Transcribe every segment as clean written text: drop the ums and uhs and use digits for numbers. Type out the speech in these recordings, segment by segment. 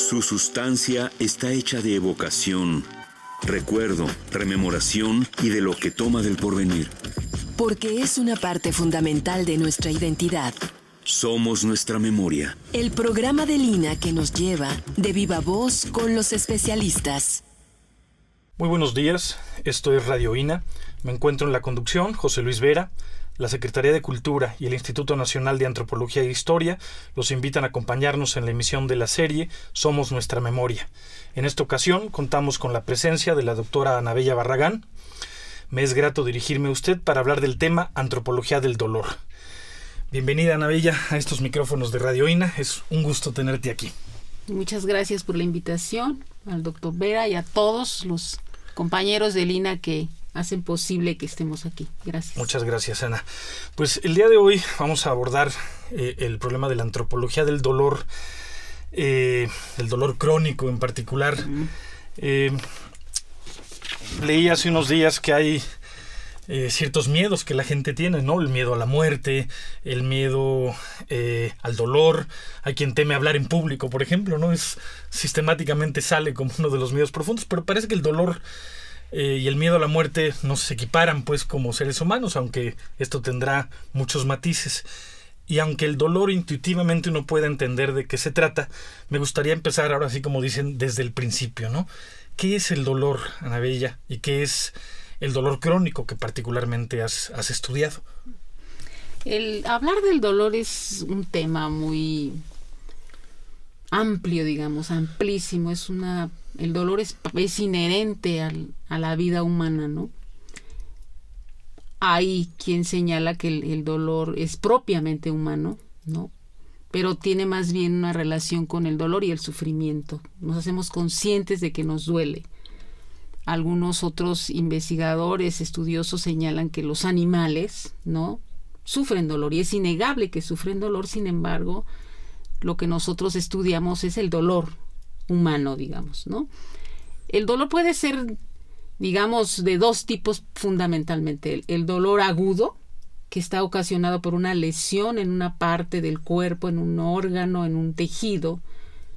Su sustancia está hecha de evocación, recuerdo, rememoración y de lo que toma del porvenir. Porque es una parte fundamental de nuestra identidad. Somos nuestra memoria. El programa de Lina que nos lleva de viva voz con los especialistas. Muy buenos días, esto es Radio INA. Me encuentro en la conducción, José Luis Vera. La Secretaría de Cultura y el Instituto Nacional de Antropología e Historia los invitan a acompañarnos en la emisión de la serie Somos Nuestra Memoria. En esta ocasión contamos con la presencia de la doctora Anabella Barragán. Me es grato dirigirme a usted para hablar del tema Antropología del Dolor. Bienvenida, Anabella, a estos micrófonos de Radio INA. Es un gusto tenerte aquí. Muchas gracias por la invitación al doctor Vera y a todos los compañeros de INA que hacen posible que estemos aquí. Gracias. Muchas gracias, Ana. Pues el día de hoy vamos a abordar el problema de la antropología del dolor, el dolor crónico en particular. Leí hace unos días que hay ciertos miedos que la gente tiene, ¿no? El miedo a la muerte, el miedo al dolor. Hay quien teme hablar en público, por ejemplo, ¿no? Sistemáticamente sale como uno de los miedos profundos, pero parece que el dolor y el miedo a la muerte no se equiparan pues como seres humanos, aunque esto tendrá muchos matices. Y aunque el dolor intuitivamente uno pueda entender de qué se trata, me gustaría empezar ahora sí, como dicen, desde el principio, ¿no? ¿Qué es el dolor, Anabella? ¿Y qué es el dolor crónico que particularmente has estudiado? El hablar del dolor es un tema muy amplio, digamos, amplísimo. El dolor es inherente a la vida humana, ¿no? Hay quien señala que el dolor es propiamente humano, ¿no? Pero tiene más bien una relación con el dolor y el sufrimiento. Nos hacemos conscientes de que nos duele. Algunos otros investigadores, estudiosos señalan que los animales, ¿no?, sufren dolor, y es innegable que sufren dolor. Sin embargo, lo que nosotros estudiamos es el dolor humano, digamos, ¿no? El dolor puede ser, digamos, de dos tipos fundamentalmente. El dolor agudo, que está ocasionado por una lesión en una parte del cuerpo, en un órgano, en un tejido,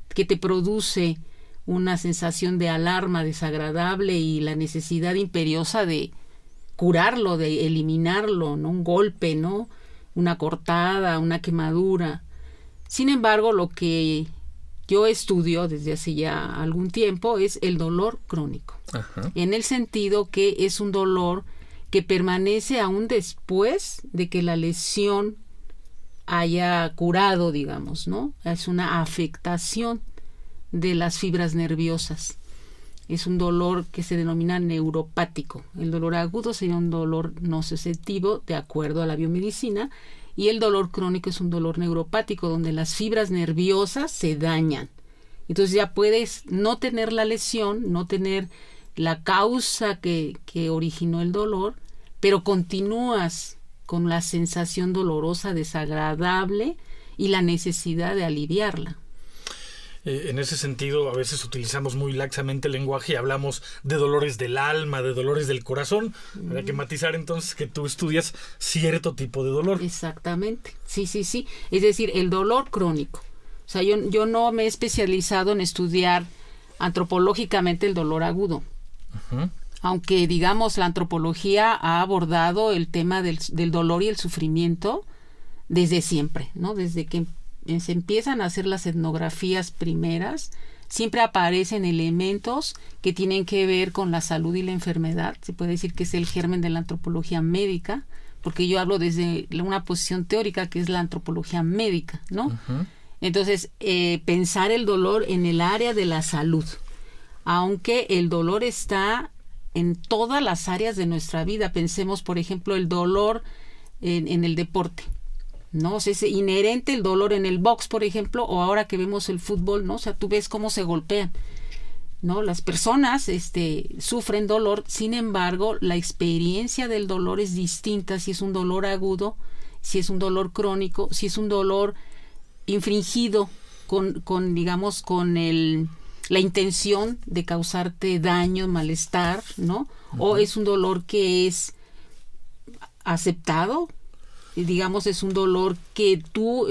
que te produce una sensación de alarma desagradable y la necesidad imperiosa de curarlo, de eliminarlo, ¿no? Un golpe, ¿no? Una cortada, una quemadura. Sin embargo, lo que yo estudio desde hace ya algún tiempo es el dolor crónico. Ajá. En el sentido que es un dolor que permanece aún después de que la lesión haya curado, digamos, ¿no? Es una afectación de las fibras nerviosas. Es un dolor que se denomina neuropático. El dolor agudo sería un dolor nociceptivo de acuerdo a la biomedicina, y el dolor crónico es un dolor neuropático donde las fibras nerviosas se dañan. Entonces ya puedes no tener la lesión, no tener la causa que originó el dolor, pero continúas con la sensación dolorosa, desagradable y la necesidad de aliviarla. En ese sentido, a veces utilizamos muy laxamente el lenguaje y hablamos de dolores del alma, de dolores del corazón. Habrá que matizar entonces que tú estudias cierto tipo de dolor. Exactamente, sí. Es decir, el dolor crónico. O sea, yo no me he especializado en estudiar antropológicamente el dolor agudo. Uh-huh. Aunque, digamos, la antropología ha abordado el tema del dolor y el sufrimiento desde siempre, ¿no? Desde que se empiezan a hacer las etnografías primeras, siempre aparecen elementos que tienen que ver con la salud y la enfermedad. Se puede decir que es el germen de la antropología médica, porque yo hablo desde una posición teórica que es la antropología médica, ¿no? Uh-huh. Entonces, pensar el dolor en el área de la salud, aunque el dolor está en todas las áreas de nuestra vida. Pensemos, por ejemplo, el dolor en el deporte, ¿no? O sea, es inherente el dolor en el box, por ejemplo, o ahora que vemos el fútbol, ¿no? O sea, tú ves cómo se golpean, ¿no? Las personas sufren dolor. Sin embargo, la experiencia del dolor es distinta si es un dolor agudo, si es un dolor crónico, si es un dolor infringido con digamos, con la intención de causarte daño, malestar, ¿no? Uh-huh. O es un dolor que es aceptado, digamos, es un dolor que tú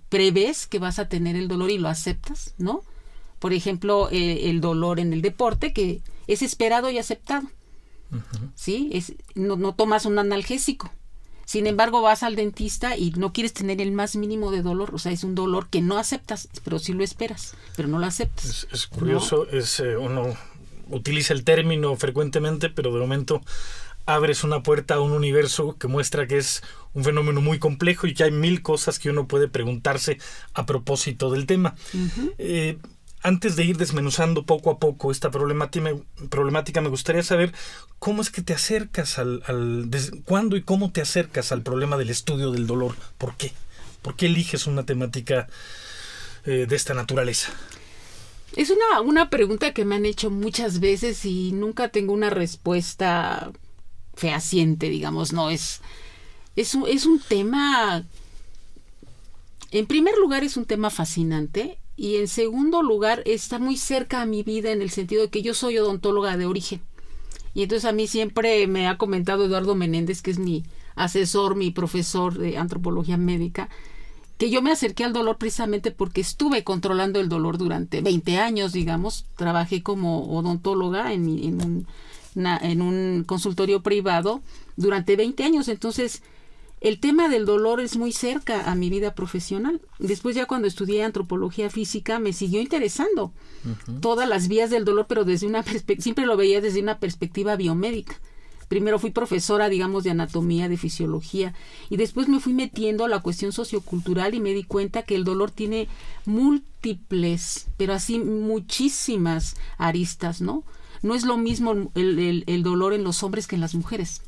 prevés que vas a tener el dolor y lo aceptas, ¿no? Por ejemplo, el dolor en el deporte, que es esperado y aceptado. ¿Sí? No tomas un analgésico. Sin embargo, vas al dentista y no quieres tener el más mínimo de dolor. O sea, es un dolor que no aceptas, pero sí lo esperas, pero no lo aceptas. Es curioso, ¿no? Uno utiliza el término frecuentemente, pero de momento abres una puerta a un universo que muestra que es un fenómeno muy complejo y que hay 1000 cosas que uno puede preguntarse a propósito del tema. Antes de ir desmenuzando poco a poco esta problemática, me gustaría saber cómo es que te acercas cuándo y cómo te acercas al problema del estudio del dolor. ¿Por qué? ¿Por qué eliges una temática de esta naturaleza? Es una pregunta que me han hecho muchas veces y nunca tengo una respuesta fehaciente, digamos. No, es un tema... En primer lugar, es un tema fascinante. Y en segundo lugar, está muy cerca a mi vida en el sentido de que yo soy odontóloga de origen. Y entonces a mí siempre me ha comentado Eduardo Menéndez, que es mi asesor, mi profesor de antropología médica, que yo me acerqué al dolor precisamente porque estuve controlando el dolor durante 20 años, digamos. Trabajé como odontóloga en un consultorio privado durante 20 años. Entonces, el tema del dolor es muy cerca a mi vida profesional. Después, ya cuando estudié antropología física, me siguió interesando todas las vías del dolor, pero desde una siempre lo veía desde una perspectiva biomédica. Primero fui profesora, digamos, de anatomía, de fisiología, y después me fui metiendo a la cuestión sociocultural y me di cuenta que el dolor tiene múltiples, pero así muchísimas aristas, ¿no? No es lo mismo el dolor en los hombres que en las mujeres.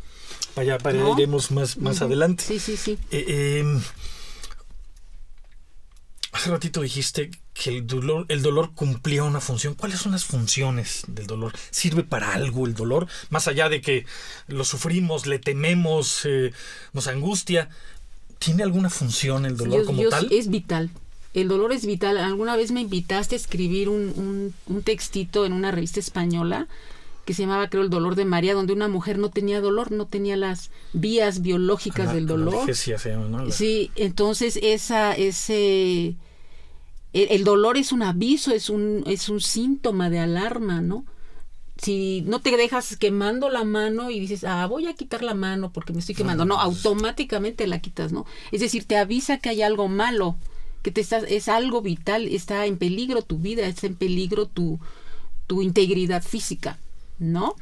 Para allá iremos más adelante. Sí. Hace ratito dijiste que el dolor cumplía una función. ¿Cuáles son las funciones del dolor? ¿Sirve para algo el dolor? Más allá de que lo sufrimos, le tememos, nos angustia, ¿tiene alguna función el dolor como tal? Es vital. El dolor es vital. Alguna vez me invitaste a escribir un textito en una revista española que se llamaba, creo, El dolor de María, donde una mujer no tenía dolor, no tenía las vías biológicas del dolor. Analgesia se llama, ¿no? Sí, entonces el dolor es un aviso, es un síntoma de alarma, ¿no? Si no te dejas quemando la mano y dices, voy a quitar la mano porque me estoy quemando, no, automáticamente la quitas, ¿no? Es decir, te avisa que hay algo malo, que es algo vital, está en peligro tu vida, está en peligro tu integridad física, ¿no?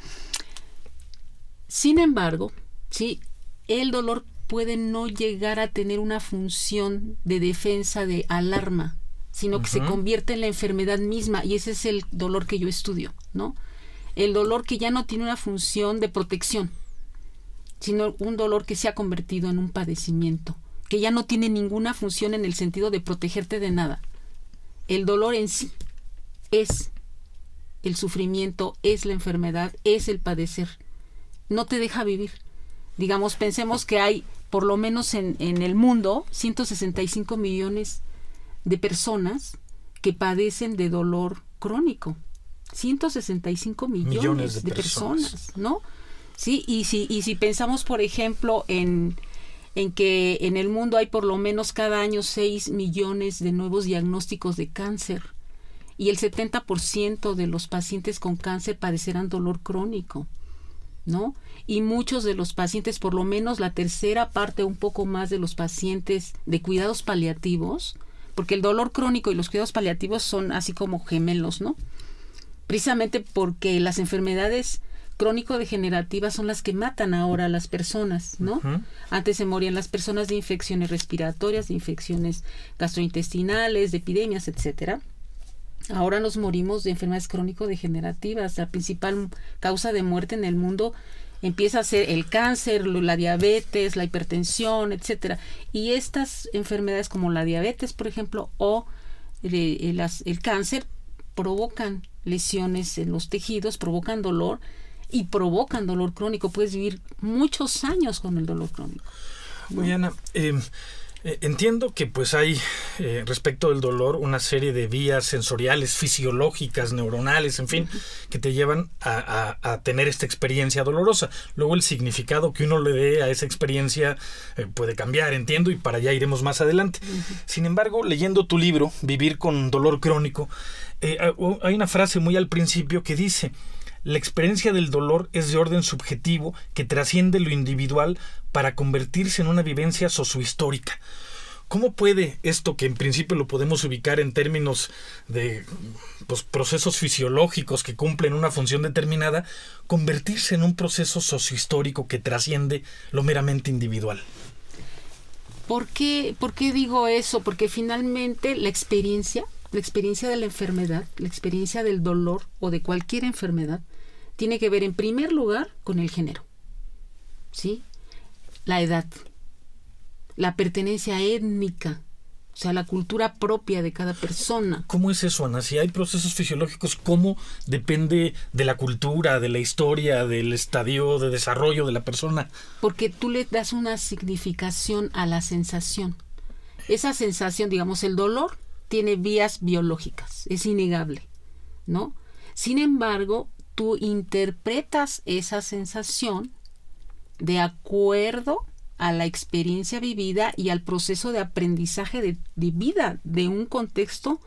Sin embargo, sí, el dolor puede no llegar a tener una función de defensa, de alarma, sino que se convierte en la enfermedad misma, y ese es el dolor que yo estudio, ¿no? El dolor que ya no tiene una función de protección, sino un dolor que se ha convertido en un padecimiento, que ya no tiene ninguna función en el sentido de protegerte de nada. El dolor en sí es el sufrimiento, es la enfermedad, es el padecer. No te deja vivir. Digamos, pensemos que hay, por lo menos en el mundo, 165 millones de personas que padecen de dolor crónico. 165 millones de personas, ¿no? Sí, y si pensamos, por ejemplo, en que en el mundo hay por lo menos cada año 6 millones de nuevos diagnósticos de cáncer, y el 70% de los pacientes con cáncer padecerán dolor crónico, ¿no? Y muchos de los pacientes, por lo menos la tercera parte, un poco más de los pacientes de cuidados paliativos, porque el dolor crónico y los cuidados paliativos son así como gemelos, ¿no? Precisamente porque las enfermedades crónico-degenerativas son las que matan ahora a las personas, ¿no? Antes se morían las personas de infecciones respiratorias, de infecciones gastrointestinales, de epidemias, etcétera. Ahora nos morimos de enfermedades crónico-degenerativas. La principal causa de muerte en el mundo empieza a ser el cáncer, la diabetes, la hipertensión, etcétera. Y estas enfermedades como la diabetes, por ejemplo, o el cáncer, provocan lesiones en los tejidos, provocan dolor y provocan dolor crónico. Puedes vivir muchos años con el dolor crónico, ¿no? Oye, Ana, Entiendo que pues hay respecto del dolor una serie de vías sensoriales, fisiológicas, neuronales, en fin, que te llevan a tener esta experiencia dolorosa. Luego el significado que uno le dé a esa experiencia puede cambiar, entiendo, y para allá iremos más adelante. Sin embargo, leyendo tu libro, Vivir con dolor crónico, hay una frase muy al principio que dice: la experiencia del dolor es de orden subjetivo que trasciende lo individual para convertirse en una vivencia sociohistórica. ¿Cómo puede esto, que en principio lo podemos ubicar en términos de procesos fisiológicos que cumplen una función determinada, convertirse en un proceso sociohistórico que trasciende lo meramente individual? ¿Por qué digo eso? Porque finalmente la experiencia de la enfermedad, la experiencia del dolor o de cualquier enfermedad, tiene que ver en primer lugar con el género, ¿sí? La edad, la pertenencia étnica, o sea, la cultura propia de cada persona. ¿Cómo es eso, Ana? Si hay procesos fisiológicos, ¿cómo depende de la cultura, de la historia, del estadio de desarrollo de la persona? Porque tú le das una significación a la sensación. Esa sensación, digamos, el dolor tiene vías biológicas, es innegable, ¿no? Sin embargo, tú interpretas esa sensación de acuerdo a la experiencia vivida y al proceso de aprendizaje de vida de un contexto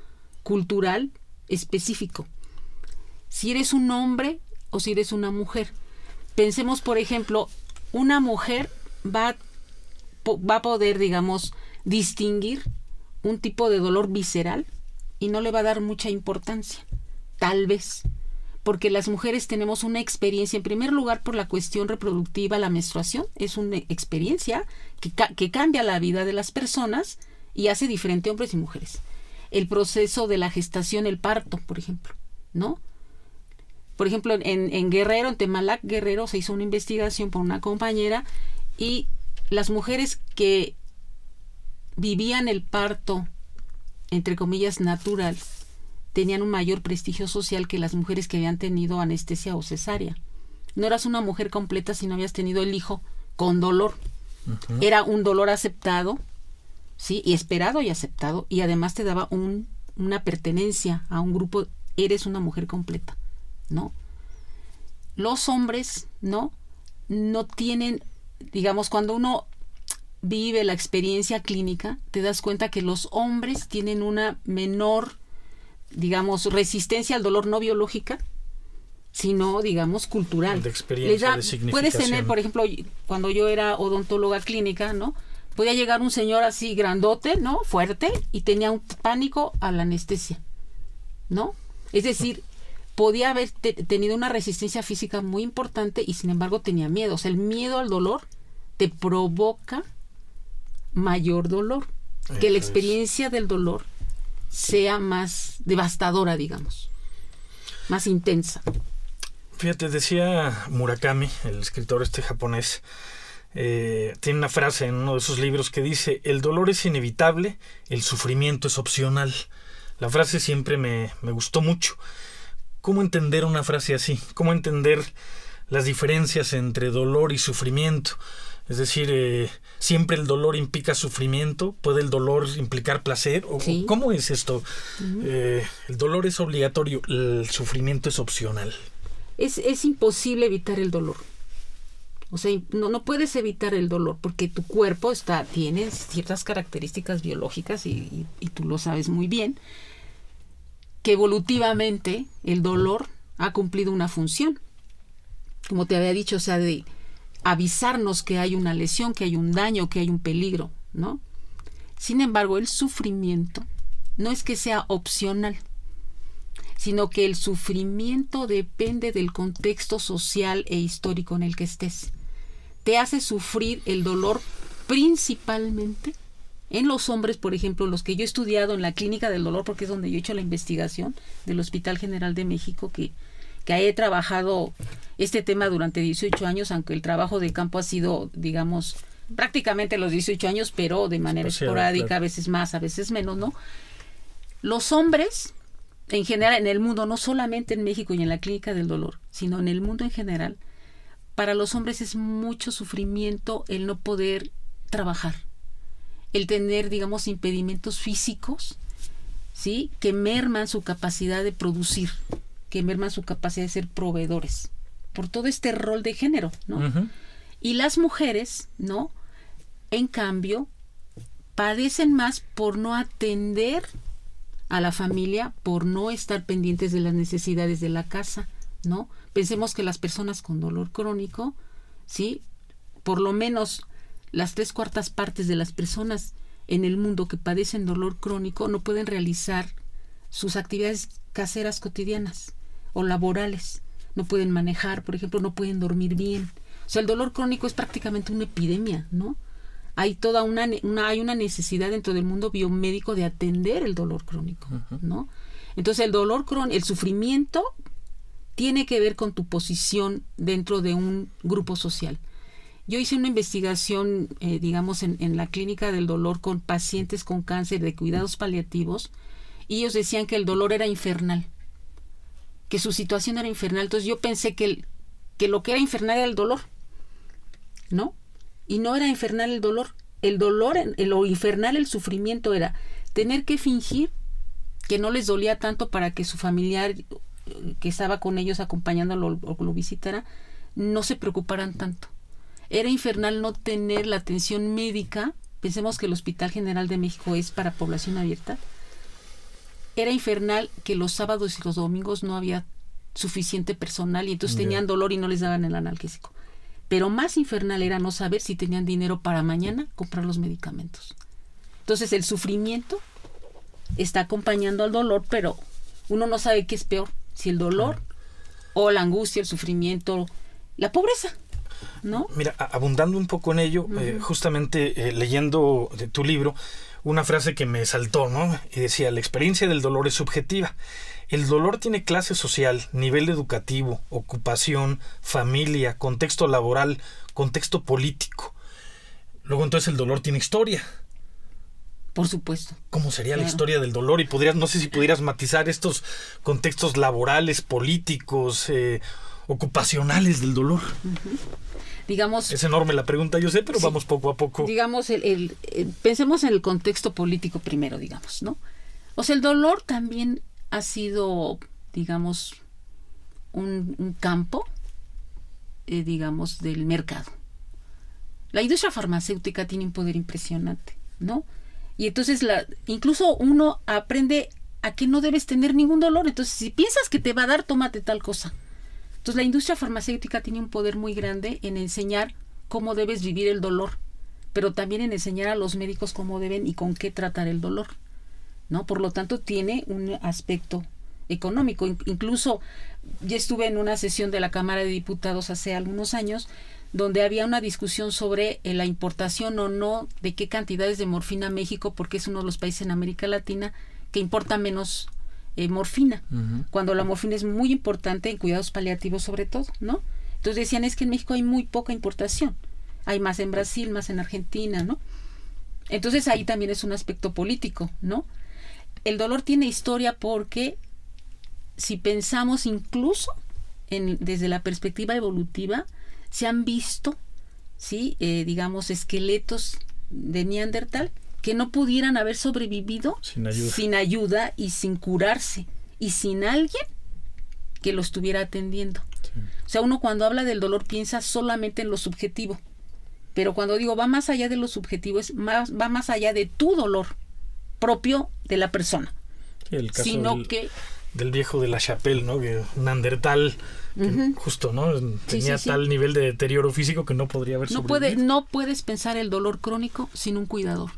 cultural específico. Si eres un hombre o si eres una mujer. Pensemos, por ejemplo, una mujer va a poder, digamos, distinguir un tipo de dolor visceral y no le va a dar mucha importancia, tal vez, porque las mujeres tenemos una experiencia, en primer lugar por la cuestión reproductiva, la menstruación es una experiencia que cambia la vida de las personas y hace diferente hombres y mujeres. El proceso de la gestación, el parto, por ejemplo, ¿no? Por ejemplo, en Guerrero, en Temalac, Guerrero, se hizo una investigación por una compañera y las mujeres que vivían el parto, entre comillas, natural, tenían un mayor prestigio social que las mujeres que habían tenido anestesia o cesárea. No eras una mujer completa si no habías tenido el hijo con dolor. Uh-huh. Era un dolor aceptado, ¿sí? Y esperado y aceptado, y además te daba una pertenencia a un grupo. Eres una mujer completa, ¿no? Los hombres, ¿no? No tienen, digamos, cuando uno vive la experiencia clínica, te das cuenta que los hombres tienen una menor, digamos, resistencia al dolor no biológica, sino, digamos, cultural. De experiencia, de significación. Puedes tener, por ejemplo, cuando yo era odontóloga clínica, ¿no? Podía llegar un señor así grandote, ¿no? Fuerte, y tenía un pánico a la anestesia, ¿no? Es decir, podía haber tenido una resistencia física muy importante y sin embargo tenía miedo. O sea, el miedo al dolor te provoca mayor dolor. Que la experiencia del dolor sea más devastadora, digamos, más intensa. Fíjate, decía Murakami, el escritor japonés, tiene una frase en uno de sus libros que dice: el dolor es inevitable, el sufrimiento es opcional. La frase siempre me gustó mucho. ¿Cómo entender una frase así? ¿Cómo entender las diferencias entre dolor y sufrimiento? Es decir, ¿siempre el dolor implica sufrimiento? ¿Puede el dolor implicar placer? Sí. ¿Cómo es esto? Uh-huh. El dolor es obligatorio, el sufrimiento es opcional. Es imposible evitar el dolor. O sea, no puedes evitar el dolor porque tu cuerpo tiene ciertas características biológicas y tú lo sabes muy bien, que evolutivamente el dolor ha cumplido una función. Como te había dicho, o sea, de avisarnos que hay una lesión, que hay un daño, que hay un peligro, ¿no? Sin embargo, el sufrimiento no es que sea opcional, sino que el sufrimiento depende del contexto social e histórico en el que estés. Te hace sufrir el dolor principalmente en los hombres, por ejemplo, los que yo he estudiado en la clínica del dolor, porque es donde yo he hecho la investigación del Hospital General de México, que he trabajado este tema durante 18 años, aunque el trabajo de campo ha sido, digamos, prácticamente los 18 años, pero de manera esporádica, claro. A veces más, a veces menos, ¿no? Los hombres, en general, en el mundo, no solamente en México y en la clínica del dolor, sino en el mundo en general, para los hombres es mucho sufrimiento el no poder trabajar, el tener, digamos, impedimentos físicos, ¿sí? Que merman su capacidad de producir, que merman su capacidad de ser proveedores, por todo este rol de género, ¿no? Uh-huh. Y las mujeres, ¿no? En cambio, padecen más por no atender a la familia, por no estar pendientes de las necesidades de la casa, ¿no? Pensemos que las personas con dolor crónico, ¿sí? Por lo menos las 3/4 partes de las personas en el mundo que padecen dolor crónico no pueden realizar sus actividades caseras cotidianas o laborales. No pueden manejar, por ejemplo, no pueden dormir bien. O sea, el dolor crónico es prácticamente una epidemia, ¿no? Hay toda hay una necesidad dentro del mundo biomédico de atender el dolor crónico, ¿no? Entonces, el dolor crónico, el sufrimiento tiene que ver con tu posición dentro de un grupo social. Yo hice una investigación, digamos, en la clínica del dolor con pacientes con cáncer de cuidados paliativos, y ellos decían que el dolor era infernal, que su situación era infernal. Entonces yo pensé que lo que era infernal era el dolor, ¿no? Y no era infernal el dolor. Lo infernal, el sufrimiento, era tener que fingir que no les dolía tanto para que su familiar que estaba con ellos acompañándolo o lo visitara, no se preocuparan tanto. Era infernal no tener la atención médica. Pensemos que el Hospital General de México es para población abierta. Era infernal que los sábados y los domingos no había suficiente personal y entonces tenían dolor y no les daban el analgésico. Pero más infernal era no saber si tenían dinero para mañana comprar los medicamentos. Entonces el sufrimiento está acompañando al dolor, pero uno no sabe qué es peor, si el dolor o la angustia, el sufrimiento, la pobreza, ¿no? Mira, abundando un poco en ello, justamente leyendo de tu libro, una frase que me saltó, ¿no? Y decía: la experiencia del dolor es subjetiva. El dolor tiene clase social, nivel educativo, ocupación, familia, contexto laboral, contexto político. Luego entonces el dolor tiene historia. Por supuesto. ¿Cómo sería la historia del dolor? Y no sé si pudieras matizar estos contextos laborales, políticos, ocupacionales del dolor. Digamos, es enorme la pregunta, yo sé, pero sí, vamos poco a poco. Digamos, pensemos en el contexto político primero, digamos, ¿no? O sea, el dolor también ha sido, digamos, un campo, digamos, del mercado. La industria farmacéutica tiene un poder impresionante, ¿no? Y entonces incluso uno aprende a que no debes tener ningún dolor. Entonces, si piensas que te va a dar, tómate tal cosa. Entonces, la industria farmacéutica tiene un poder muy grande en enseñar cómo debes vivir el dolor, pero también en enseñar a los médicos cómo deben y con qué tratar el dolor, ¿no? Por lo tanto, tiene un aspecto económico. Incluso, yo estuve en una sesión de la Cámara de Diputados hace algunos años, donde había una discusión sobre la importación o no de qué cantidades de morfina a México, porque es uno de los países en América Latina que importa menos morfina, cuando la morfina es muy importante en cuidados paliativos sobre todo, ¿no? Entonces decían, es que en México hay muy poca importación, hay más en Brasil, más en Argentina, ¿no? Entonces ahí también es un aspecto político, ¿no? El dolor tiene historia porque si pensamos incluso desde la perspectiva evolutiva, se han visto, ¿sí? Digamos, esqueletos de Neandertal que no pudieran haber sobrevivido sin ayuda y sin curarse y sin alguien que lo estuviera atendiendo. Sí. O sea, uno cuando habla del dolor piensa solamente en lo subjetivo, pero cuando digo va más allá de lo subjetivo, va más allá de tu dolor propio de la persona. Sí, el caso del viejo de la Chapelle, ¿no? Que Neandertal, que justo, ¿no? Tenía tal nivel de deterioro físico que no podría haber sobrevivido. No puedes pensar el dolor crónico sin un cuidador.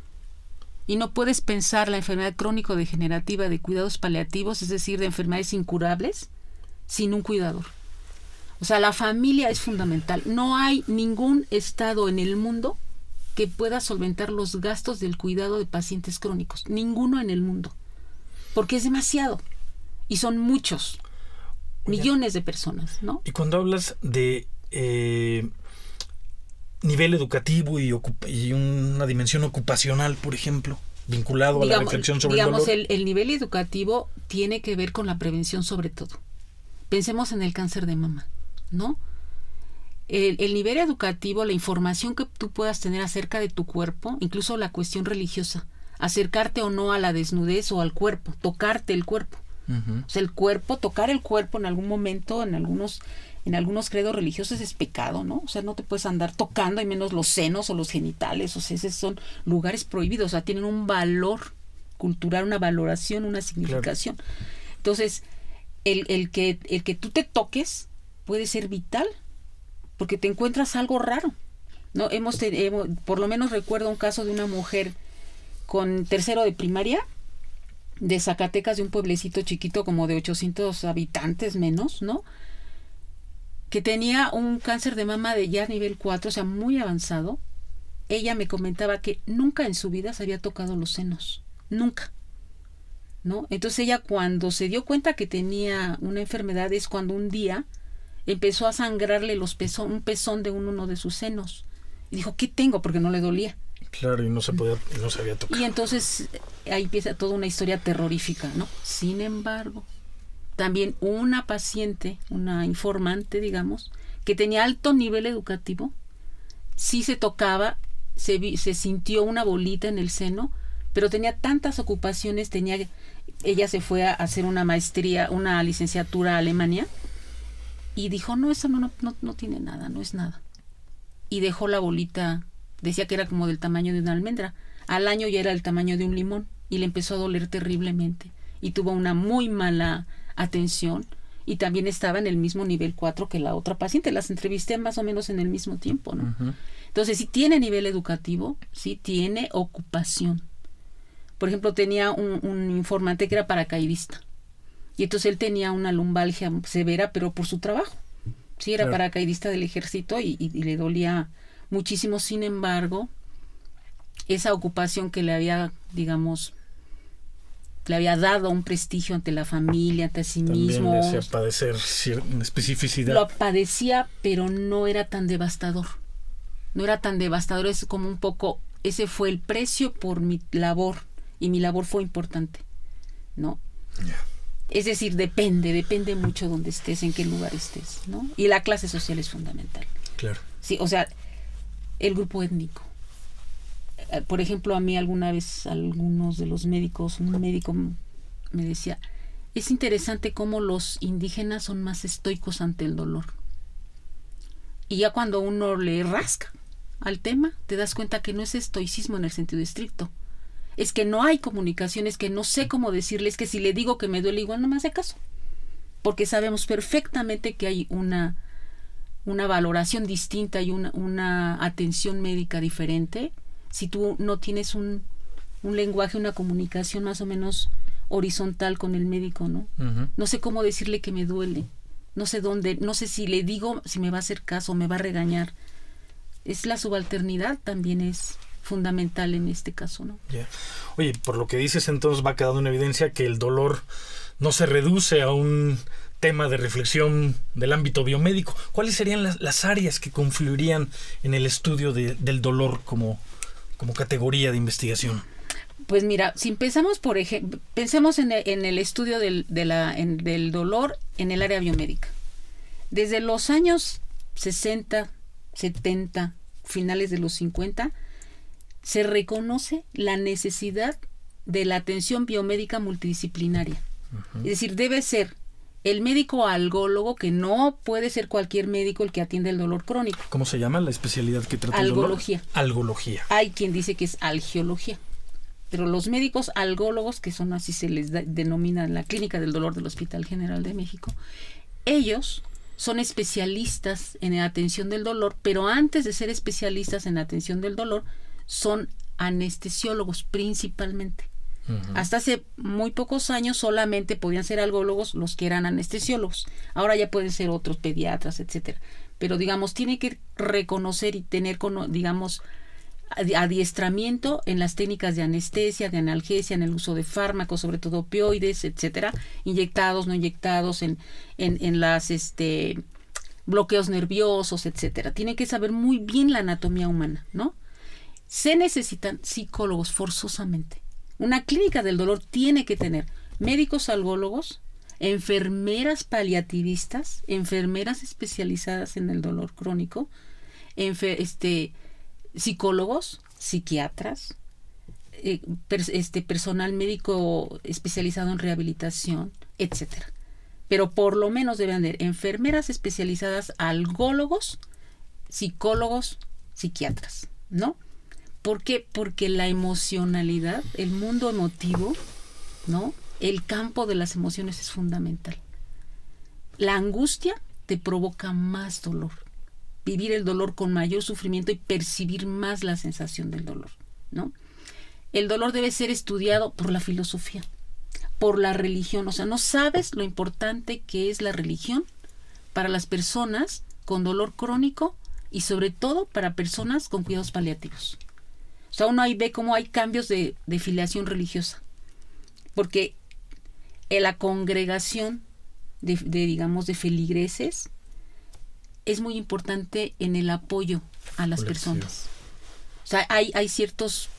Y no puedes pensar la enfermedad crónico-degenerativa de cuidados paliativos, es decir, de enfermedades incurables, sin un cuidador. O sea, la familia es fundamental. No hay ningún estado en el mundo que pueda solventar los gastos del cuidado de pacientes crónicos. Ninguno en el mundo. Porque es demasiado. Y son muchos. Millones de personas, ¿no? Y cuando hablas de nivel educativo y una dimensión ocupacional, por ejemplo, vinculado a la reflexión sobre el dolor. El nivel educativo tiene que ver con la prevención sobre todo. Pensemos en el cáncer de mama, ¿no? el nivel educativo, la información que tú puedas tener acerca de tu cuerpo, incluso la cuestión religiosa, acercarte o no a la desnudez o al cuerpo, tocarte el cuerpo. O sea, el cuerpo, tocar el cuerpo en algún momento, en algunos credos religiosos es pecado, ¿no? O sea, no te puedes andar tocando, y menos los senos o los genitales, o sea, esos son lugares prohibidos, o sea, tienen un valor cultural, una valoración, una significación. Claro. Entonces, el que tú te toques puede ser vital, porque te encuentras algo raro, ¿no? Por lo menos recuerdo un caso de una mujer con tercero de primaria, de Zacatecas, de un pueblecito chiquito como de 800 habitantes menos, ¿no? Que tenía un cáncer de mama de ya nivel 4, o sea, muy avanzado. Ella me comentaba que nunca en su vida se había tocado los senos, nunca, ¿no? Entonces ella, cuando se dio cuenta que tenía una enfermedad, es cuando un día empezó a sangrarle un pezón de uno de sus senos. Y dijo, ¿qué tengo? Porque no le dolía. Claro, y no se había tocado. Y entonces ahí empieza toda una historia terrorífica, ¿no? Sin embargo, también una paciente, una informante, digamos, que tenía alto nivel educativo, sí se tocaba, se sintió una bolita en el seno, pero tenía tantas ocupaciones, ella se fue a hacer una maestría, una licenciatura a Alemania, y dijo, no, eso no tiene nada, no es nada. Y dejó la bolita, decía que era como del tamaño de una almendra. Al año ya era el tamaño de un limón, y le empezó a doler terriblemente. Y tuvo una muy mala atención, y también estaba en el mismo nivel 4 que la otra paciente. Las entrevisté más o menos en el mismo tiempo, ¿no? Uh-huh. Entonces, sí tiene nivel educativo, sí tiene ocupación. Por ejemplo, tenía un informante que era paracaidista. Y entonces él tenía una lumbalgia severa, pero por su trabajo. Sí, era paracaidista del ejército y le dolía muchísimo. Sin embargo, esa ocupación que le había, digamos, le había dado un prestigio ante la familia, ante sí mismo. También le hacía padecer especificidad. Lo padecía, pero no era tan devastador. No era tan devastador, es como un poco, ese fue el precio por mi labor, y mi labor fue importante, ¿no? Yeah. Es decir, depende mucho donde estés, en qué lugar estés, ¿no? Y la clase social es fundamental. Claro. Sí, o sea, el grupo étnico. Por ejemplo, a mí alguna vez algunos de los médicos, un médico me decía, es interesante cómo los indígenas son más estoicos ante el dolor. Y ya cuando uno le rasca al tema, te das cuenta que no es estoicismo en el sentido estricto. Es que no hay comunicación, es que no sé cómo decirle, es que si le digo que me duele igual no me hace caso. Porque sabemos perfectamente que hay una valoración distinta y una atención médica diferente si tú no tienes un lenguaje, una comunicación más o menos horizontal con el médico, ¿no? Uh-huh. No sé cómo decirle que me duele, no sé dónde, no sé si le digo si me va a hacer caso, me va a regañar. Es la subalternidad, también es fundamental en este caso, ¿no? Yeah. Oye, por lo que dices, entonces va quedando en evidencia que el dolor no se reduce a un tema de reflexión del ámbito biomédico. ¿Cuáles serían las áreas que confluirían en el estudio del dolor como categoría de investigación? Pues mira, si empezamos, por ejemplo, pensemos en el estudio del dolor en el área biomédica. Desde los años 60, 70, finales de los 50, se reconoce la necesidad de la atención biomédica multidisciplinaria. Uh-huh. Es decir, debe ser el médico algólogo, que no puede ser cualquier médico el que atiende el dolor crónico. ¿Cómo se llama la especialidad que trata algología. El dolor? Algología. Hay quien dice que es algiología. Pero los médicos algólogos, que son así se les denomina en la Clínica del Dolor del Hospital General de México, ellos son especialistas en atención del dolor, pero antes de ser especialistas en atención del dolor, son anestesiólogos principalmente. Uh-huh. Hasta hace muy pocos años solamente podían ser algólogos los que eran anestesiólogos. Ahora ya pueden ser otros pediatras, etcétera. Pero digamos, tiene que reconocer y tener, digamos, adiestramiento en las técnicas de anestesia, de analgesia, en el uso de fármacos, sobre todo opioides, etcétera, inyectados, no inyectados, en las bloqueos nerviosos, etcétera. Tienen que saber muy bien la anatomía humana, ¿no? Se necesitan psicólogos forzosamente. Una clínica del dolor tiene que tener médicos algólogos, enfermeras paliativistas, enfermeras especializadas en el dolor crónico, psicólogos, psiquiatras, personal médico especializado en rehabilitación, etcétera. Pero por lo menos deben haber enfermeras especializadas, algólogos, psicólogos, psiquiatras, ¿no? ¿Por qué? Porque la emocionalidad, el mundo emotivo, ¿no? El campo de las emociones es fundamental. La angustia te provoca más dolor. Vivir el dolor con mayor sufrimiento y percibir más la sensación del dolor, ¿no? El dolor debe ser estudiado por la filosofía, por la religión. O sea, no sabes lo importante que es la religión para las personas con dolor crónico y sobre todo para personas con cuidados paliativos. O sea, uno ahí ve cómo hay cambios de filiación religiosa. Porque en la congregación de feligreses es muy importante en el apoyo a las personas. O sea, hay ciertos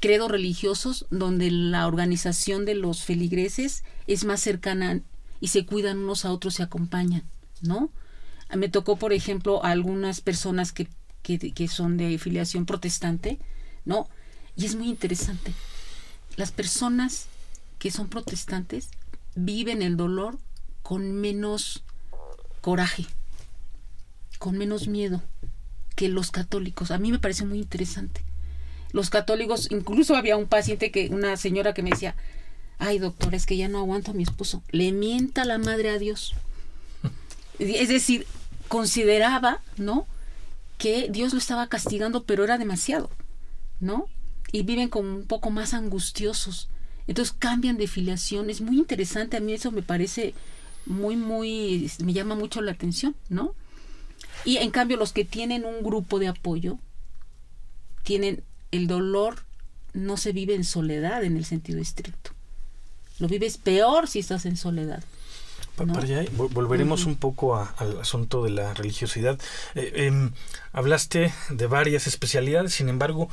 credos religiosos donde la organización de los feligreses es más cercana y se cuidan unos a otros, se acompañan, ¿no? Me tocó, por ejemplo, a algunas personas que son de filiación protestante, ¿no? Y es muy interesante. Las personas que son protestantes viven el dolor con menos coraje, con menos miedo que los católicos. A mí me parece muy interesante. Los católicos, incluso había una señora que me decía, ay doctor, es que ya no aguanto a mi esposo, le mienta la madre a Dios. Es decir, consideraba, ¿no?, que Dios lo estaba castigando, pero era demasiado, ¿no? Y viven como un poco más angustiosos. Entonces cambian de filiación. Es muy interesante, a mí eso me parece me llama mucho la atención, ¿no? Y en cambio los que tienen un grupo de apoyo, el dolor no se vive en soledad en el sentido estricto. Lo vives peor si estás en soledad, ¿no? Para allá volveremos un poco al asunto de la religiosidad. Hablaste de varias especialidades, sin embargo,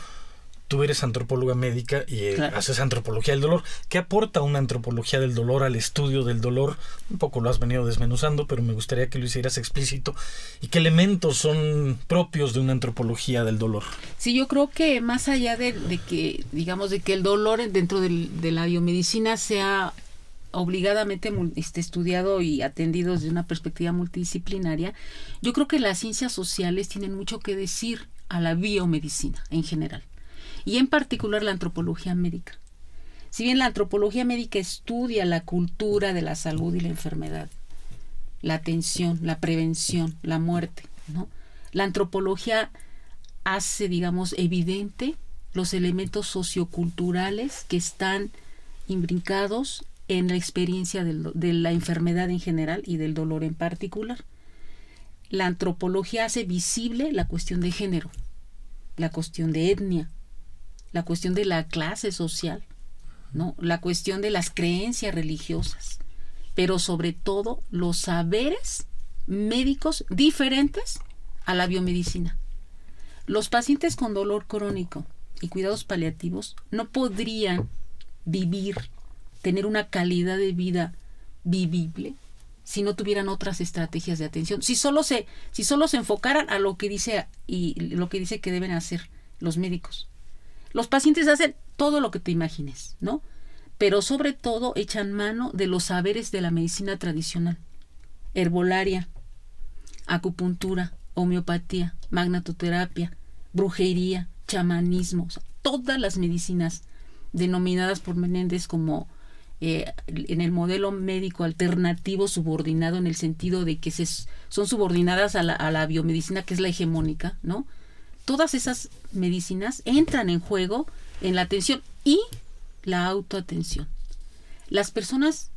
tú eres antropóloga médica y claro, haces antropología del dolor. ¿Qué aporta una antropología del dolor al estudio del dolor? Un poco lo has venido desmenuzando, pero me gustaría que lo hicieras explícito. ¿Y qué elementos son propios de una antropología del dolor? Sí, yo creo que más allá de que el dolor dentro de la biomedicina sea obligadamente estudiado y atendido desde una perspectiva multidisciplinaria, yo creo que las ciencias sociales tienen mucho que decir a la biomedicina en general. Y en particular la antropología médica. Si bien la antropología médica estudia la cultura de la salud y la enfermedad, la atención, la prevención, la muerte, ¿no?, la antropología hace, evidente los elementos socioculturales que están imbricados en la experiencia de la enfermedad en general y del dolor en particular. La antropología hace visible la cuestión de género, la cuestión de etnia, la cuestión de la clase social, ¿no?, la cuestión de las creencias religiosas, pero sobre todo los saberes médicos diferentes a la biomedicina. Los pacientes con dolor crónico y cuidados paliativos no podrían tener una calidad de vida vivible si no tuvieran otras estrategias de atención, si solo se enfocaran a lo que dice que deben hacer los médicos. Los pacientes hacen todo lo que te imagines, ¿no? Pero sobre todo echan mano de los saberes de la medicina tradicional: herbolaria, acupuntura, homeopatía, magnetoterapia, brujería, chamanismo, o sea, todas las medicinas denominadas por Menéndez como en el modelo médico alternativo subordinado, en el sentido de que son subordinadas a la biomedicina, que es la hegemónica, ¿no? Todas esas medicinas entran en juego en la atención y la autoatención. Las personas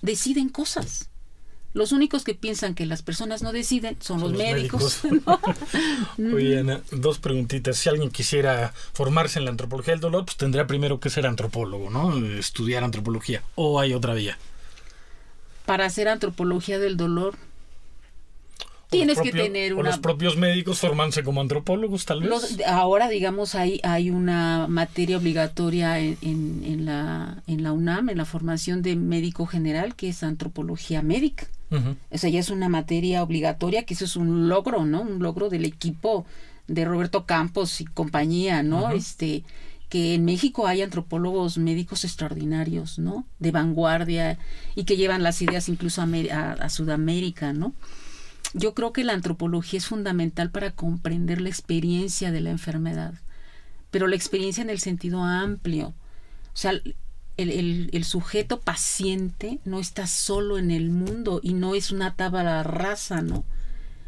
deciden cosas. Los únicos que piensan que las personas no deciden son los médicos. ¿No? Oye, Ana, dos preguntitas. Si alguien quisiera formarse en la antropología del dolor, pues tendría primero que ser antropólogo, ¿no? Estudiar antropología. ¿O hay otra vía? Para hacer antropología del dolor. Tienes que tener o los propios médicos formarse como antropólogos, tal vez. Ahora, digamos, hay una materia obligatoria en la UNAM, en la formación de médico general, que es antropología médica. Uh-huh. O sea, ya es una materia obligatoria, que eso es un logro, ¿no? Un logro del equipo de Roberto Campos y compañía, ¿no? Uh-huh. Que en México hay antropólogos médicos extraordinarios, ¿no? De vanguardia, y que llevan las ideas incluso a Sudamérica, ¿no? Yo creo que la antropología es fundamental para comprender la experiencia de la enfermedad, pero la experiencia en el sentido amplio. O sea, el sujeto paciente no está solo en el mundo y no es una tabla rasa, ¿no?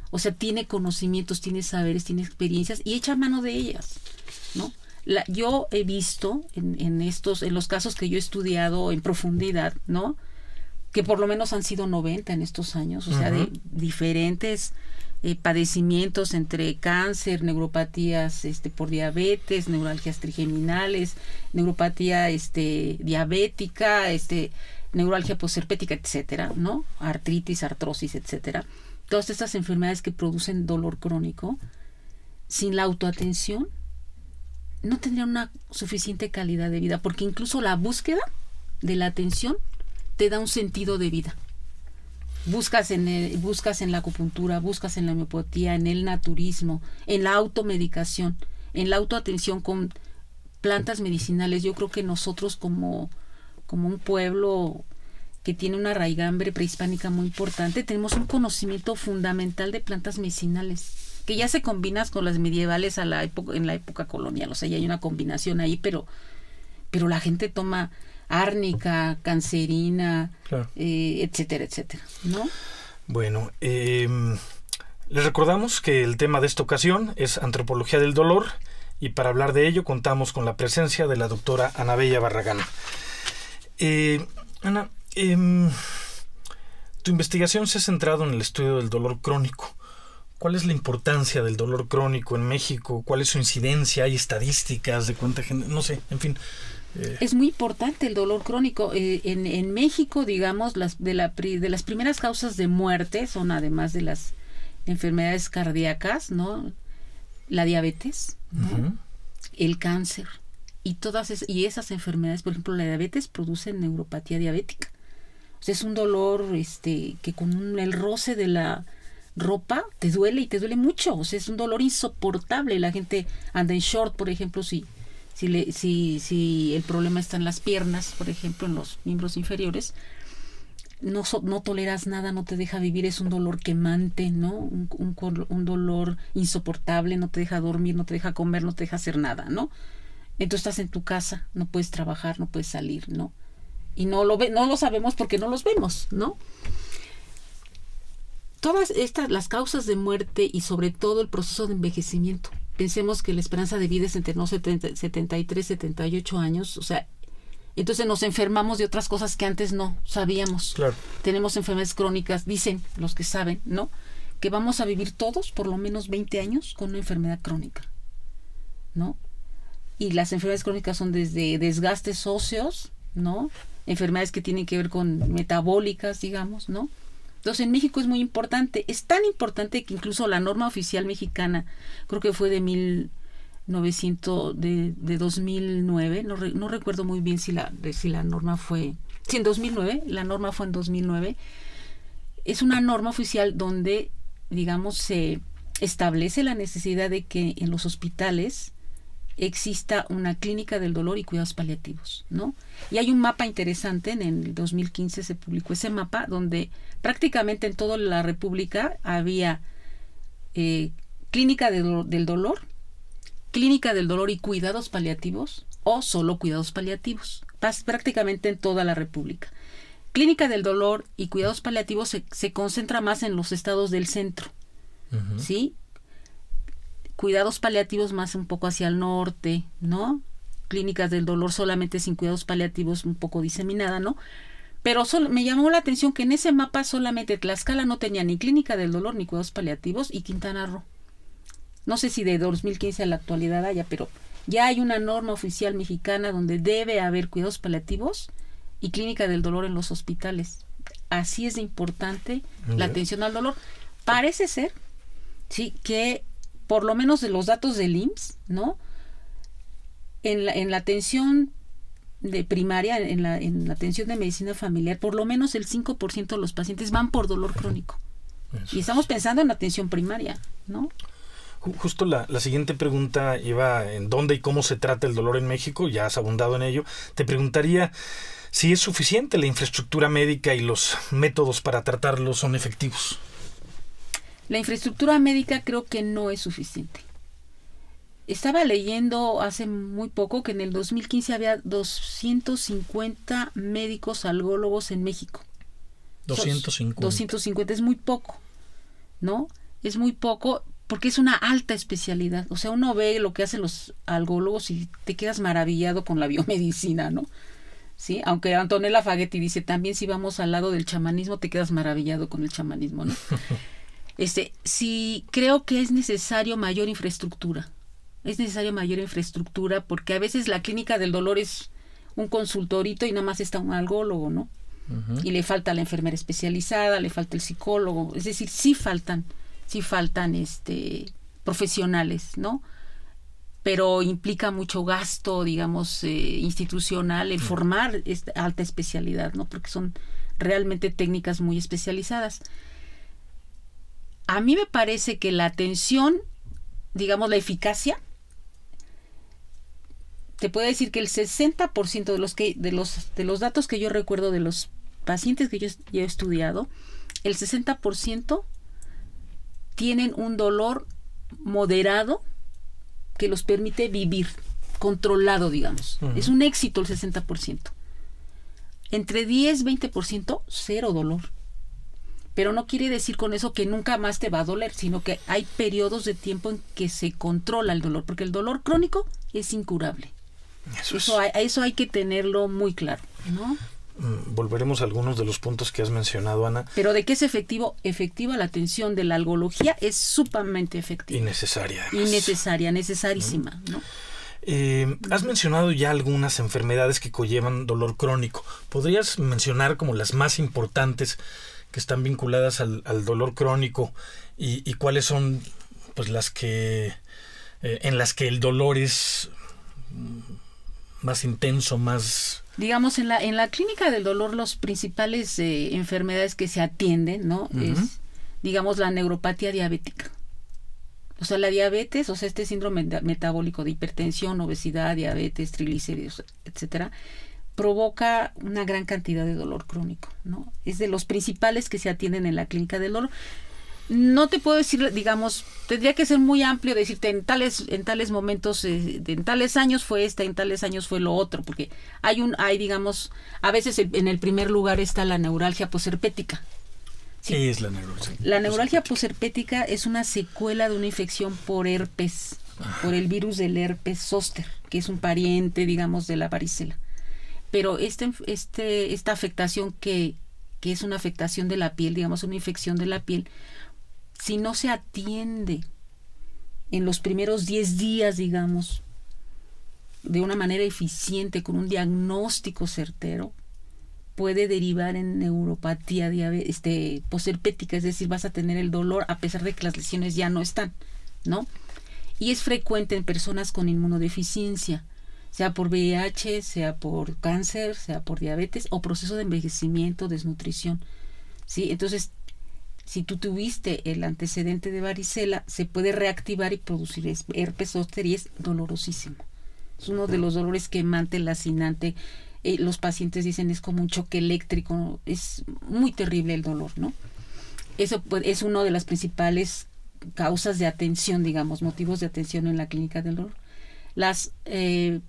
O sea, tiene conocimientos, tiene saberes, tiene experiencias y echa mano de ellas, ¿no? Yo he visto en los casos que yo he estudiado en profundidad, ¿no? Que por lo menos han sido 90 en estos años, o sea, de diferentes padecimientos entre cáncer, neuropatías por diabetes, neuralgias trigeminales, neuropatía diabética, neuralgia posherpética, etcétera, ¿no? Artritis, artrosis, etcétera. Todas estas enfermedades que producen dolor crónico, sin la autoatención, no tendrían una suficiente calidad de vida, porque incluso la búsqueda de la atención te da un sentido de vida. Buscas en la acupuntura, buscas en la homeopatía, en el naturismo, en la automedicación, en la autoatención con plantas medicinales. Yo creo que nosotros como un pueblo que tiene una raigambre prehispánica muy importante, tenemos un conocimiento fundamental de plantas medicinales, que ya se combinan con las medievales en la época colonial. O sea, ya hay una combinación ahí, pero la gente toma árnica, cancerina, claro, etcétera, etcétera, ¿no? Bueno, les recordamos que el tema de esta ocasión es antropología del dolor, y para hablar de ello contamos con la presencia de la doctora Ana Bella Barragán. Ana, tu investigación se ha centrado en el estudio del dolor crónico. ¿Cuál es la importancia del dolor crónico en México? ¿Cuál es su incidencia? ¿Hay estadísticas de cuánta gente? No sé, en fin. Es muy importante el dolor crónico. En México, digamos, de las primeras causas de muerte son, además de las enfermedades cardíacas, ¿no? La diabetes, ¿no? Uh-huh. El cáncer y esas enfermedades. Por ejemplo, la diabetes produce neuropatía diabética. O sea, es un dolor que con el roce de la ropa te duele, y te duele mucho. O sea, es un dolor insoportable. La gente anda en short, por ejemplo, si el problema está en las piernas, por ejemplo, en los miembros inferiores, no toleras nada, no te deja vivir, es un dolor quemante, ¿no? Un dolor insoportable, no te deja dormir, no te deja comer, no te deja hacer nada, ¿no? Entonces estás en tu casa, no puedes trabajar, no puedes salir, ¿no? Y no lo sabemos porque no los vemos, ¿no? Todas las causas de muerte y sobre todo el proceso de envejecimiento. Pensemos que la esperanza de vida es entre 73, 78 años, o sea, entonces nos enfermamos de otras cosas que antes no sabíamos. Claro. Tenemos enfermedades crónicas, dicen los que saben, ¿no? Que vamos a vivir todos por lo menos 20 años con una enfermedad crónica, ¿no? Y las enfermedades crónicas son desde desgastes óseos, ¿no? Enfermedades que tienen que ver con metabólicas, digamos, ¿no? Entonces en México es muy importante, es tan importante que incluso la norma oficial mexicana, creo que fue de 2009, no recuerdo muy bien si la norma fue, sí, en 2009, la norma fue en 2009, es una norma oficial donde, digamos, se establece la necesidad de que en los hospitales exista una clínica del dolor y cuidados paliativos, ¿no? Y hay un mapa interesante, en el 2015 se publicó ese mapa, donde prácticamente en toda la República había clínica del dolor, clínica del dolor y cuidados paliativos, o solo cuidados paliativos, prácticamente en toda la República. Clínica del dolor y cuidados paliativos se concentra más en los estados del centro, uh-huh, ¿sí? Cuidados paliativos más un poco hacia el norte, ¿no? Clínicas del dolor solamente sin cuidados paliativos, un poco diseminada, ¿no? Pero me llamó la atención que en ese mapa solamente Tlaxcala no tenía ni clínica del dolor ni cuidados paliativos, y Quintana Roo. No sé si de 2015 a la actualidad haya, pero ya hay una norma oficial mexicana donde debe haber cuidados paliativos y clínica del dolor en los hospitales. Así es de importante la atención al dolor. Parece ser, sí, que por lo menos de los datos del IMSS, ¿no? En la atención de primaria, en la atención de medicina familiar, por lo menos el 5% de los pacientes van por dolor crónico. Eso Y estamos pensando en la atención primaria, ¿no? Justo la siguiente pregunta iba en dónde y cómo se trata el dolor en México, ya has abundado en ello. Te preguntaría si es suficiente la infraestructura médica y los métodos para tratarlo son efectivos. La infraestructura médica creo que no es suficiente. Estaba leyendo hace muy poco que en el 2015 había 250 médicos algólogos en México. 250. 250 es muy poco, ¿no? Es muy poco porque es una alta especialidad. O sea, uno ve lo que hacen los algólogos y te quedas maravillado con la biomedicina, ¿no? Sí, aunque Antonella Faghetti dice también si vamos al lado del chamanismo te quedas maravillado con el chamanismo, ¿no? Sí, creo que es necesario mayor infraestructura. Es necesaria mayor infraestructura porque a veces la clínica del dolor es un consultorito y nada más está un algólogo, ¿no? Uh-huh. Y le falta la enfermera especializada, le falta el psicólogo, es decir, sí faltan profesionales, ¿no? Pero implica mucho gasto, digamos, institucional el formar esta alta especialidad, ¿no? Porque son realmente técnicas muy especializadas. A mí me parece que la atención, digamos, la eficacia, te puedo decir que el 60% de los datos que yo recuerdo de los pacientes que yo he estudiado, el 60% tienen un dolor moderado que los permite vivir, controlado, digamos. Uh-huh. Es un éxito el 60%. Entre 10-20%, cero dolor. Pero no quiere decir con eso que nunca más te va a doler, sino que hay periodos de tiempo en que se controla el dolor, porque el dolor crónico es incurable. Eso hay que tenerlo muy claro, ¿no? Volveremos a algunos de los puntos que has mencionado, Ana. Pero de qué es efectiva la atención de la algología es sumamente efectiva. Y necesaria. Necesarísima, ¿no? Has mencionado ya algunas enfermedades que conllevan dolor crónico. ¿Podrías mencionar como las más importantes que están vinculadas al dolor crónico y cuáles son pues las que en las que el dolor es más intenso, más... Digamos, en la clínica del dolor, los principales enfermedades que se atienden, ¿no? Uh-huh. Es, digamos, la neuropatía diabética. O sea, la diabetes, o sea, este síndrome metabólico de hipertensión, obesidad, diabetes, triglicéridos, etcétera, provoca una gran cantidad de dolor crónico, ¿no? Es de los principales que se atienden en la clínica del dolor. No te puedo decir, digamos, tendría que ser muy amplio decirte en tales momentos, en tales años fue en tales años fue lo otro, porque hay digamos, a veces en el primer lugar está la neuralgia posherpética. ¿Sí? ¿Qué es la neuralgia? La neuralgia posherpética es una secuela de una infección por herpes, por el virus del herpes zóster, que es un pariente, digamos, de la varicela. Pero esta afectación que es una afectación de la piel, digamos, una infección de la piel, si no se atiende en los primeros 10 días, digamos, de una manera eficiente, con un diagnóstico certero, puede derivar en neuropatía posherpética, es decir, vas a tener el dolor a pesar de que las lesiones ya no están, ¿no? Y es frecuente en personas con inmunodeficiencia, sea por VIH, sea por cáncer, sea por diabetes o proceso de envejecimiento, desnutrición, ¿sí? Entonces, si tú tuviste el antecedente de varicela, se puede reactivar y producir herpes zóster y es dolorosísimo. Es uno de los dolores quemante, lacinante. Los pacientes dicen es como un choque eléctrico, es muy terrible el dolor, ¿no? Eso es una de las principales causas de atención, digamos, motivos de atención en la clínica del dolor. Las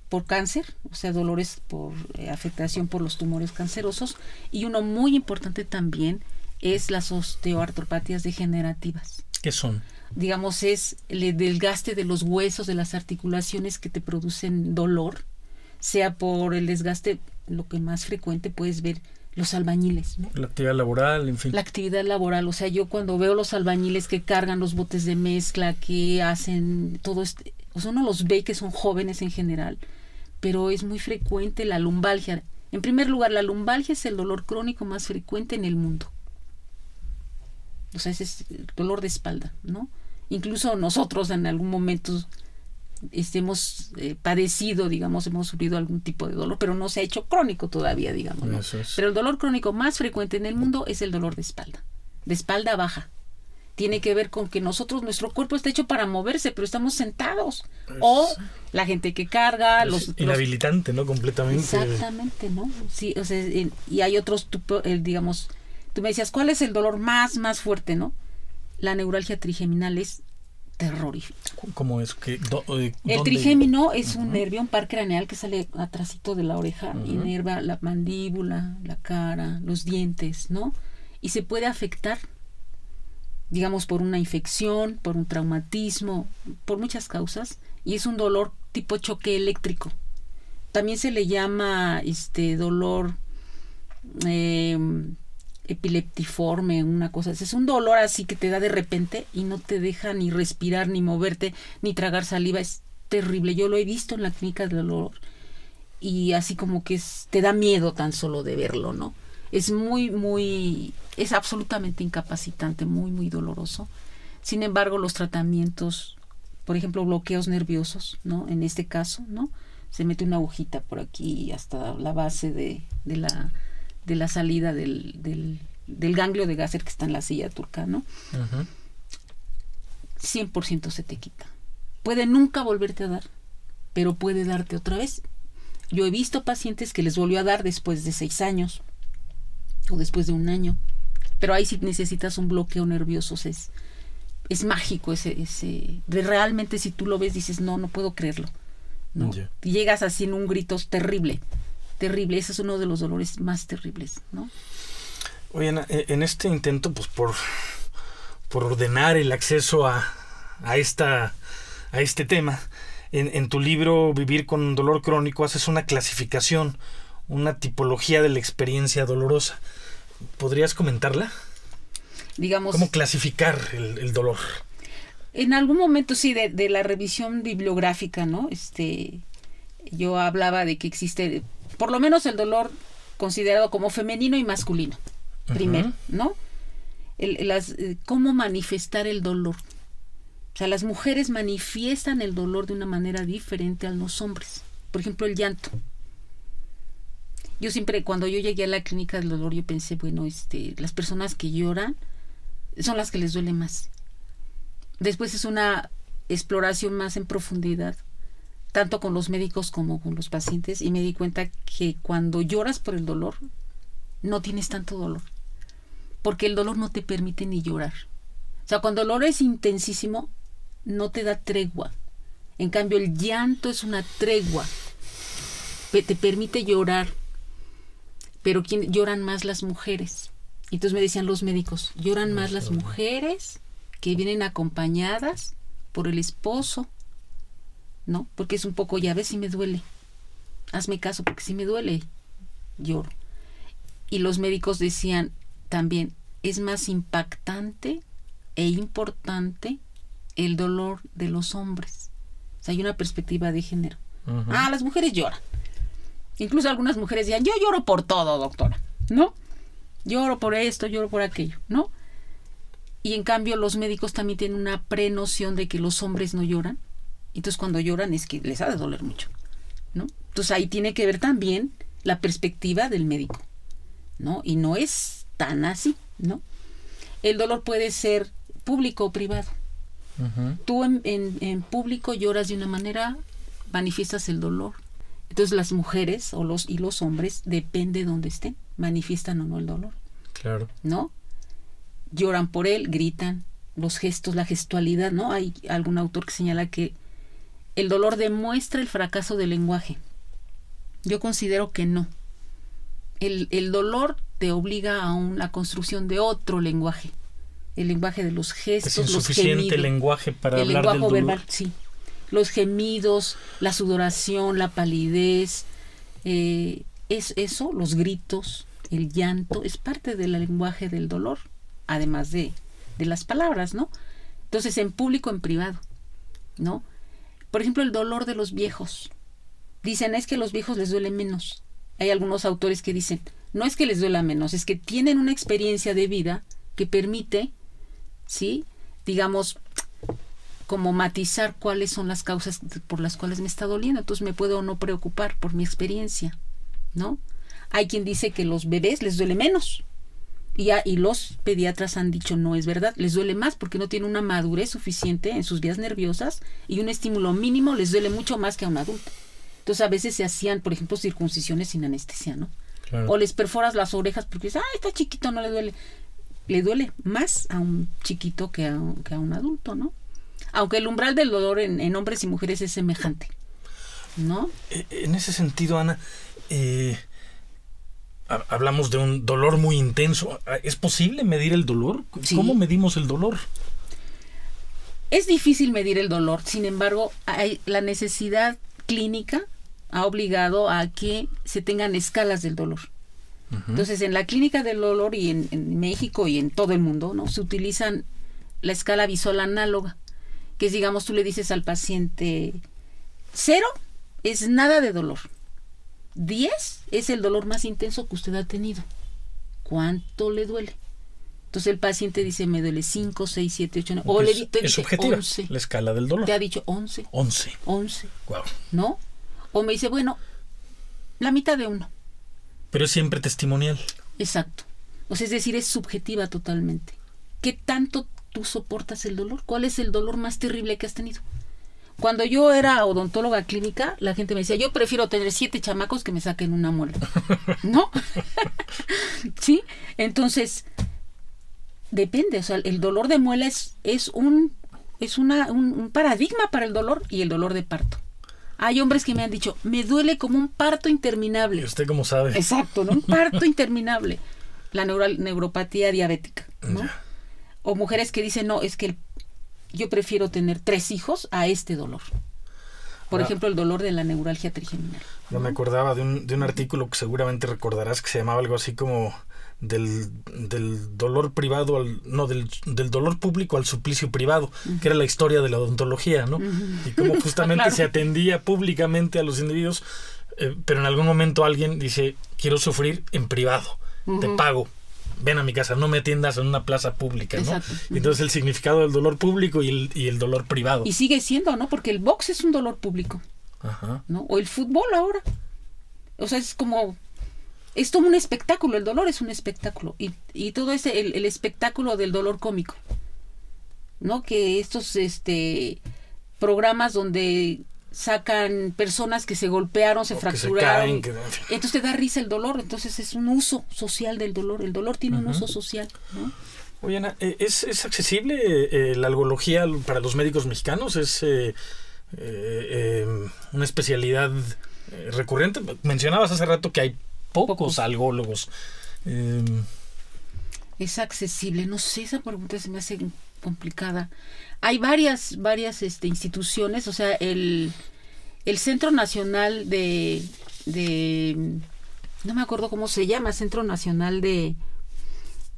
por cáncer, o sea, dolores por afectación por los tumores cancerosos, y uno muy importante también es las osteoartropatías degenerativas. ¿Qué son? Digamos, es el desgaste de los huesos, de las articulaciones que te producen dolor, sea por el desgaste, lo que más frecuente puedes ver, los albañiles, ¿no? La actividad laboral, en fin. La actividad laboral, o sea, yo cuando veo los albañiles que cargan los botes de mezcla, que hacen todo o sea, uno los ve que son jóvenes en general, pero es muy frecuente la lumbalgia. En primer lugar, la lumbalgia es el dolor crónico más frecuente en el mundo. O sea, ese es el dolor de espalda, ¿no? Incluso nosotros en algún momento hemos padecido, digamos, hemos sufrido algún tipo de dolor, pero no se ha hecho crónico todavía, digamos, ¿no? Eso es. Pero el dolor crónico más frecuente en el mundo es el dolor de espalda baja. Tiene que ver con que nuestro cuerpo está hecho para moverse, pero estamos sentados. O la gente que carga, Es inhabilitante, ¿no? Completamente. Exactamente, ¿no? Sí, o sea, y hay otros, digamos, tú me decías, ¿cuál es el dolor más fuerte, no? La neuralgia trigeminal es terrorífica. ¿Cómo es? El trigémino es un nervio, un par craneal que sale atrásito de la oreja, inerva la mandíbula, la cara, los dientes, ¿no? Y se puede afectar, digamos, por una infección, por un traumatismo, por muchas causas, y es un dolor tipo choque eléctrico. También se le llama dolor epileptiforme, una cosa así. Es un dolor así que te da de repente y no te deja ni respirar, ni moverte, ni tragar saliva. Es terrible. Yo lo he visto en la clínica del dolor y así como que te da miedo tan solo de verlo, ¿no? Es es absolutamente incapacitante, muy doloroso. Sin embargo, los tratamientos, por ejemplo, bloqueos nerviosos, ¿no? En este caso, ¿no? Se mete una agujita por aquí hasta la base de la salida del ganglio de Gasser que está en la silla turca, ¿no? 100% se te quita. Puede nunca volverte a dar, pero puede darte otra vez. Yo he visto pacientes que les volvió a dar después de 6 años o después de 1 año, pero ahí sí necesitas un bloqueo nervioso. Es mágico realmente, si tú lo ves dices no puedo creerlo, ¿no? Y llegas así en un grito terrible. Ese es uno de los dolores más terribles, ¿no? Oye, Ana, en este intento, pues por ordenar el acceso a este tema, en tu libro Vivir con dolor crónico haces una clasificación, una tipología de la experiencia dolorosa. ¿Podrías comentarla? Digamos, ¿cómo clasificar el dolor? En algún momento sí, de la revisión bibliográfica, ¿no? Yo hablaba de que existe, por lo menos el dolor considerado como femenino y masculino, primero, ¿no? Cómo manifestar el dolor. O sea, las mujeres manifiestan el dolor de una manera diferente a los hombres. Por ejemplo, el llanto. Yo siempre, cuando yo llegué a la clínica del dolor, yo pensé, bueno, las personas que lloran son las que les duele más. Después es una exploración más en profundidad, tanto con los médicos como con los pacientes, y me di cuenta que cuando lloras por el dolor, no tienes tanto dolor, porque el dolor no te permite ni llorar. O sea, cuando el dolor es intensísimo, no te da tregua. En cambio, el llanto es una tregua, te permite llorar. Pero lloran más las mujeres. Entonces me decían los médicos, lloran más las mujeres que vienen acompañadas por el esposo, ¿no? Porque es un poco, ya ves si me duele, hazme caso porque si me duele, lloro. Y los médicos decían también, es más impactante e importante el dolor de los hombres. O sea, hay una perspectiva de género. Las mujeres lloran. Incluso algunas mujeres decían, yo lloro por todo, doctora, ¿no? Lloro por esto, lloro por aquello, ¿no? Y en cambio los médicos también tienen una prenoción de que los hombres no lloran. Entonces cuando lloran es que les ha de doler mucho, ¿no? Entonces ahí tiene que ver también la perspectiva del médico, ¿no? Y no es tan así, ¿no? El dolor puede ser público o privado. Tú en público lloras de una manera, manifiestas el dolor. Entonces las mujeres y los hombres, depende de dónde estén, manifiestan o no el dolor. Claro. ¿No? Lloran por él, gritan, los gestos, la gestualidad, ¿no? Hay algún autor que señala que el dolor demuestra el fracaso del lenguaje. Yo considero que no. El dolor te obliga a la construcción de otro lenguaje. El lenguaje de los gestos, es los insuficiente gemidos. El lenguaje para el hablar lenguaje del dolor. verbal, sí. Los gemidos, la sudoración, la palidez, eso, los gritos, el llanto, es parte del lenguaje del dolor, además de las palabras, ¿no? Entonces, en público, en privado, ¿no? Por ejemplo, el dolor de los viejos. Dicen, es que a los viejos les duele menos. Hay algunos autores que dicen, no es que les duela menos, es que tienen una experiencia de vida que permite ¿sí? Digamos, como matizar cuáles son las causas por las cuales me está doliendo. Entonces me puedo no preocupar por mi experiencia, ¿no? Hay quien dice que los bebés les duele menos. Y los pediatras han dicho no es verdad, les duele más porque no tienen una madurez suficiente en sus vías nerviosas y un estímulo mínimo les duele mucho más que a un adulto. Entonces a veces se hacían, por ejemplo, circuncisiones sin anestesia, ¿no? Claro. O les perforas las orejas porque dices, está chiquito, no le duele. Le duele más a un chiquito que a un adulto, ¿no? Aunque el umbral del dolor en hombres y mujeres es semejante, ¿no? En ese sentido, Ana, hablamos de un dolor muy intenso. ¿Es posible medir el dolor? Sí. ¿Cómo medimos el dolor? Es difícil medir el dolor, sin embargo, la necesidad clínica ha obligado a que se tengan escalas del dolor. Uh-huh. Entonces, en la clínica del dolor y en México y en todo el mundo, ¿no? Se utilizan la escala visual análoga, que es, digamos, tú le dices al paciente 0 es nada de dolor. 10 es el dolor más intenso que usted ha tenido. ¿Cuánto le duele? Entonces el paciente dice, me duele 5, 6, 7, 8, 9. O le dice, es subjetiva 11. La escala del dolor. Te ha dicho 11. 11. Wow. ¿No? O me dice, bueno, la mitad de 1. Pero es siempre testimonial. Exacto. O sea, es decir, es subjetiva totalmente. ¿Qué tanto tú soportas el dolor? ¿Cuál es el dolor más terrible que has tenido? Cuando yo era odontóloga clínica, la gente me decía, yo prefiero tener 7 chamacos que me saquen una muela. ¿No? ¿Sí? Entonces, depende. O sea, el dolor de muela es un paradigma para el dolor y el dolor de parto. Hay hombres que me han dicho, me duele como un parto interminable. ¿Y usted cómo sabe? Exacto, ¿no? Un parto interminable. La neuropatía diabética, ¿no? Ya. O mujeres que dicen, no, es que yo prefiero tener 3 hijos a este dolor. Por ejemplo, el dolor de la neuralgia trigeminal. No me acordaba de un artículo que seguramente recordarás que se llamaba algo así como del dolor privado del dolor público al suplicio privado, uh-huh. que era la historia de la odontología, ¿no? Uh-huh. Y cómo justamente claro. se atendía públicamente a los individuos, pero en algún momento alguien dice, quiero sufrir en privado, uh-huh. te pago. Ven a mi casa, no me atiendas en una plaza pública, ¿no? Exacto. Entonces el significado del dolor público y el dolor privado. Y sigue siendo, ¿no? Porque el box es un dolor público. Ajá. ¿No? O el fútbol ahora. O sea, es como un espectáculo, el dolor es un espectáculo. Y todo ese, el espectáculo del dolor cómico. ¿No? Que estos programas donde sacan personas que se golpearon, se fracturaron. Entonces te da risa el dolor. Entonces es un uso social del dolor. El dolor tiene uh-huh. un uso social, ¿no? Oye, Ana, ¿es accesible la algología para los médicos mexicanos? ¿Es una especialidad recurrente? Mencionabas hace rato que hay pocos algólogos. Es accesible. No sé, esa pregunta se me hace complicada. Hay varias instituciones, o sea, el Centro Nacional de no me acuerdo cómo se llama, Centro Nacional del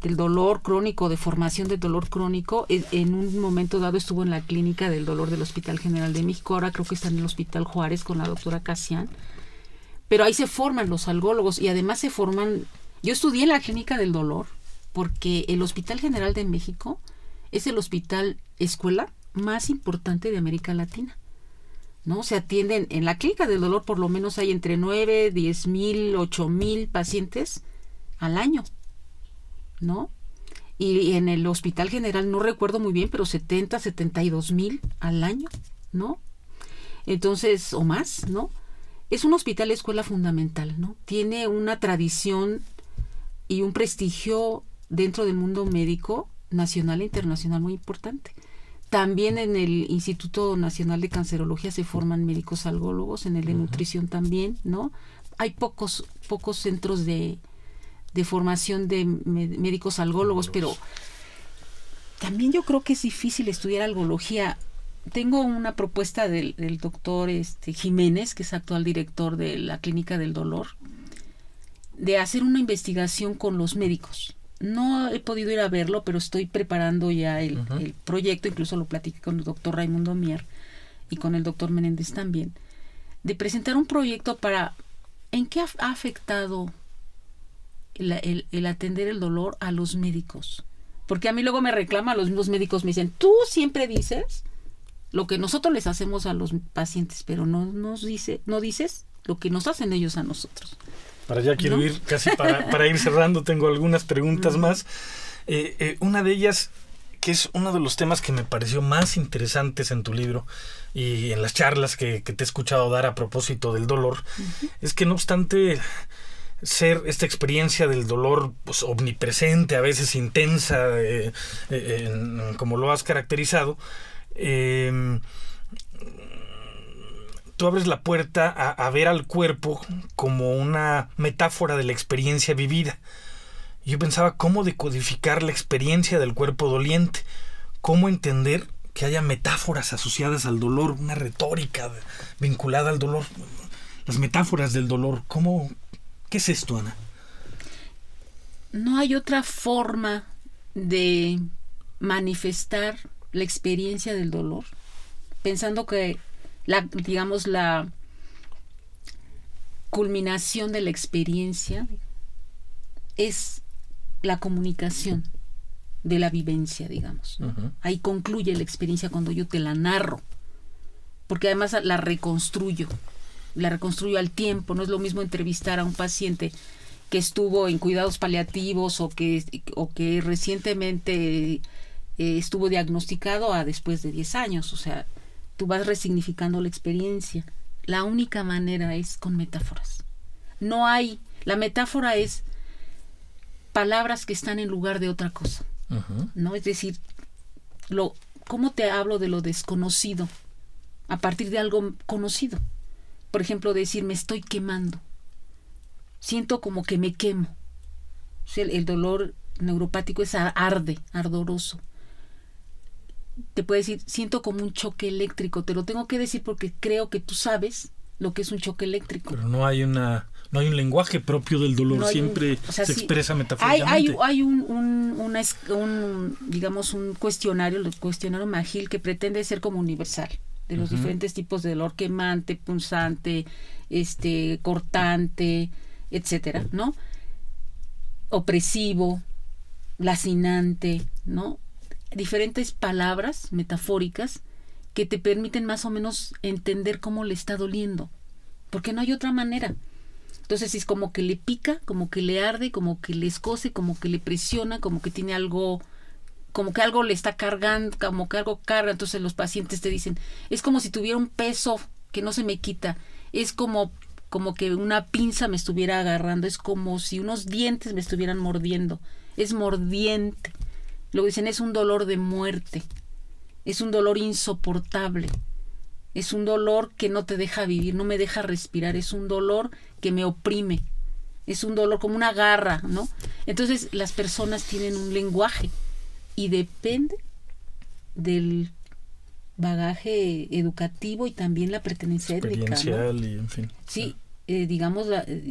Dolor Crónico, de Formación del Dolor Crónico, en un momento dado estuvo en la clínica del dolor del Hospital General de México, ahora creo que está en el Hospital Juárez con la doctora Casian, pero ahí se forman los algólogos y además se forman, yo estudié en la clínica del dolor porque el Hospital General de México es el hospital escuela más importante de América Latina, ¿no? Se atienden en la clínica del dolor, por lo menos hay entre 9, 10 mil, 8 mil pacientes al año, ¿no? Y en el Hospital General no recuerdo muy bien, pero 70, 72 mil al año, ¿no? Entonces, o más, ¿no? Es un hospital escuela fundamental, ¿no? Tiene una tradición y un prestigio dentro del mundo médico nacional e internacional muy importante. También en el Instituto Nacional de Cancerología se forman médicos algólogos, en el de nutrición también, ¿no? Hay pocos centros de formación de médicos algólogos, pero también yo creo que es difícil estudiar algología. Tengo una propuesta del doctor Jiménez, que es actual director de la Clínica del Dolor, de hacer una investigación con los médicos. No he podido ir a verlo, pero estoy preparando ya el proyecto, incluso lo platiqué con el doctor Raimundo Mier y con el doctor Menéndez también, de presentar un proyecto para en qué ha afectado el atender el dolor a los médicos. Porque a mí luego me reclaman los mismos médicos, me dicen, tú siempre dices lo que nosotros les hacemos a los pacientes, pero no dices lo que nos hacen ellos a nosotros. Para allá quiero ir, casi para ir cerrando, tengo algunas preguntas más. Una de ellas, que es uno de los temas que me pareció más interesantes en tu libro y en las charlas que te he escuchado dar a propósito del dolor, es que no obstante ser esta experiencia del dolor pues, omnipresente, a veces intensa, como lo has caracterizado, tú abres la puerta a ver al cuerpo como una metáfora de la experiencia vivida. Yo pensaba cómo decodificar la experiencia del cuerpo doliente, cómo entender que haya metáforas asociadas al dolor, una retórica vinculada al dolor, las metáforas del dolor. ¿Qué es esto, Ana? No hay otra forma de manifestar la experiencia del dolor, pensando que la culminación de la experiencia es la comunicación de la vivencia, digamos. Uh-huh. Ahí concluye la experiencia cuando yo te la narro, porque además la reconstruyo al tiempo. No es lo mismo entrevistar a un paciente que estuvo en cuidados paliativos o que recientemente estuvo diagnosticado a después de 10 años. O sea, tú vas resignificando la experiencia. La única manera es con metáforas. La metáfora es palabras que están en lugar de otra cosa. Uh-huh. ¿No? Es decir, ¿cómo te hablo de lo desconocido a partir de algo conocido? Por ejemplo, decir, me estoy quemando. Siento como que me quemo. O sea, el dolor neuropático es ardoroso. Te puede decir, siento como un choque eléctrico. Te lo tengo que decir porque creo que tú sabes lo que es un choque eléctrico. Pero no hay un lenguaje propio del dolor, siempre se expresa metafóricamente. Hay un cuestionario, el cuestionario McGill, que pretende ser como universal, de los diferentes tipos de dolor: quemante, punzante, cortante, etcétera, ¿no? Opresivo, lacinante, ¿no? Diferentes palabras metafóricas que te permiten más o menos entender cómo le está doliendo, porque no hay otra manera. Entonces es como que le pica, como que le arde, como que le escoce, como que le presiona, como que tiene algo, como que algo le está cargando, como que algo carga. Entonces los pacientes te dicen, es como si tuviera un peso que no se me quita, es como que una pinza me estuviera agarrando, es como si unos dientes me estuvieran mordiendo, es mordiente. Luego dicen, es un dolor de muerte, es un dolor insoportable, es un dolor que no te deja vivir, no me deja respirar, es un dolor que me oprime, es un dolor como una garra, ¿no? Entonces las personas tienen un lenguaje y depende del bagaje educativo y también la pertenencia étnica, ¿no? Y en fin. Sí, digamos,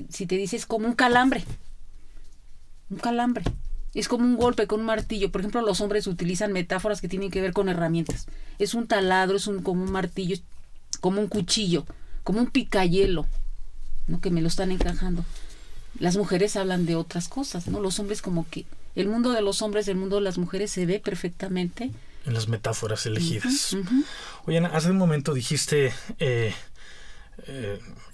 si te dices como un calambre, es como un golpe con un martillo. Por ejemplo, los hombres utilizan metáforas que tienen que ver con herramientas. Es un taladro, como un martillo, como un cuchillo, como un picayelo, ¿no? Que me lo están encajando. Las mujeres hablan de otras cosas, ¿no? Los hombres, como que el mundo de los hombres, el mundo de las mujeres se ve perfectamente en las metáforas elegidas. Uh-huh. Oye, Ana, hace un momento dijiste que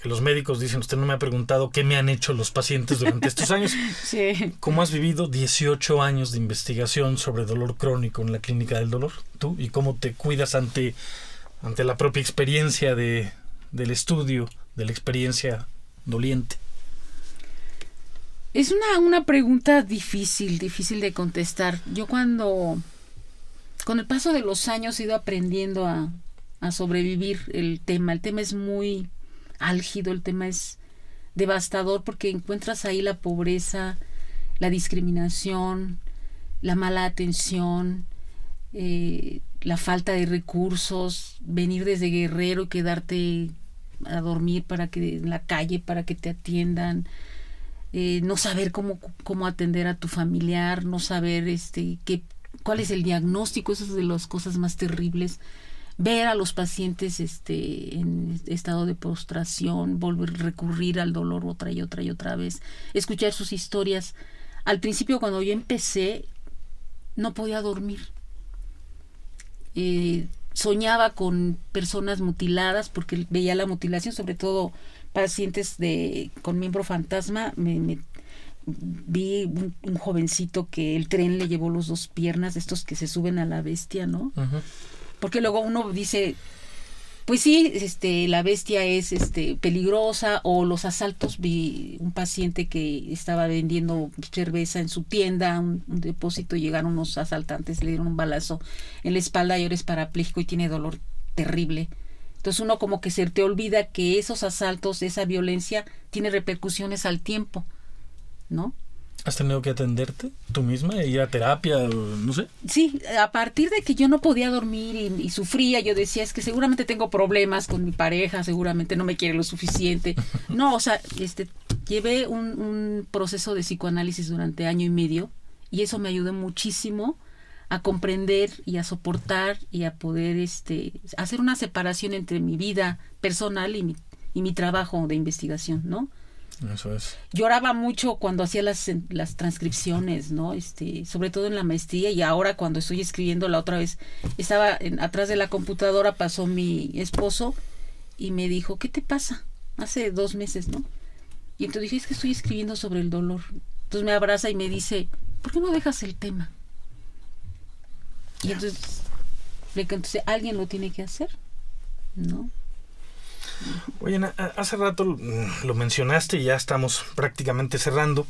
los médicos dicen, usted no me ha preguntado qué me han hecho los pacientes durante estos años. Sí. ¿Cómo has vivido 18 años de investigación sobre dolor crónico en la clínica del dolor? ¿Tú? ¿Y cómo te cuidas ante la propia experiencia del estudio, de la experiencia doliente? Es una pregunta difícil de contestar. Yo con el paso de los años he ido aprendiendo a sobrevivir el tema. El tema es muy álgido, el tema es devastador porque encuentras ahí la pobreza, la discriminación, la mala atención, la falta de recursos, venir desde Guerrero y quedarte a dormir en la calle para que te atiendan, no saber cómo atender a tu familiar, no saber cuál es el diagnóstico. Eso es de las cosas más terribles. Ver a los pacientes en estado de postración, volver a recurrir al dolor otra y otra vez, escuchar sus historias. Al principio, cuando yo empecé, no podía dormir. Soñaba con personas mutiladas porque veía la mutilación, sobre todo pacientes con miembro fantasma. Vi un jovencito que el tren le llevó las 2 piernas, de estos que se suben a la bestia, ¿no? Uh-huh. Porque luego uno dice, pues sí, la bestia es peligrosa, o los asaltos. Vi un paciente que estaba vendiendo cerveza en su tienda, un depósito, llegaron unos asaltantes, le dieron un balazo en la espalda y ahora es parapléjico y tiene dolor terrible. Entonces uno como que se te olvida que esos asaltos, esa violencia, tiene repercusiones al tiempo, ¿no? ¿Has tenido que atenderte tú misma, ir a terapia, no sé? Sí, a partir de que yo no podía dormir y sufría, yo decía, es que seguramente tengo problemas con mi pareja, seguramente no me quiere lo suficiente. No, o sea, llevé un proceso de psicoanálisis durante 1 año y medio y eso me ayudó muchísimo a comprender y a soportar y a poder hacer una separación entre mi vida personal y mi trabajo de investigación, ¿no? Eso es. Lloraba mucho cuando hacía las transcripciones, ¿no? Sobre todo en la maestría, y ahora cuando estoy escribiendo. La otra vez estaba atrás de la computadora, pasó mi esposo y me dijo, ¿qué te pasa? Hace 2 meses, ¿no? Y entonces dije, es que estoy escribiendo sobre el dolor. Entonces me abraza y me dice, ¿por qué no dejas el tema? Y entonces le contesté, alguien lo tiene que hacer, ¿no? Oye, Ana, hace rato lo mencionaste y ya estamos prácticamente cerrando.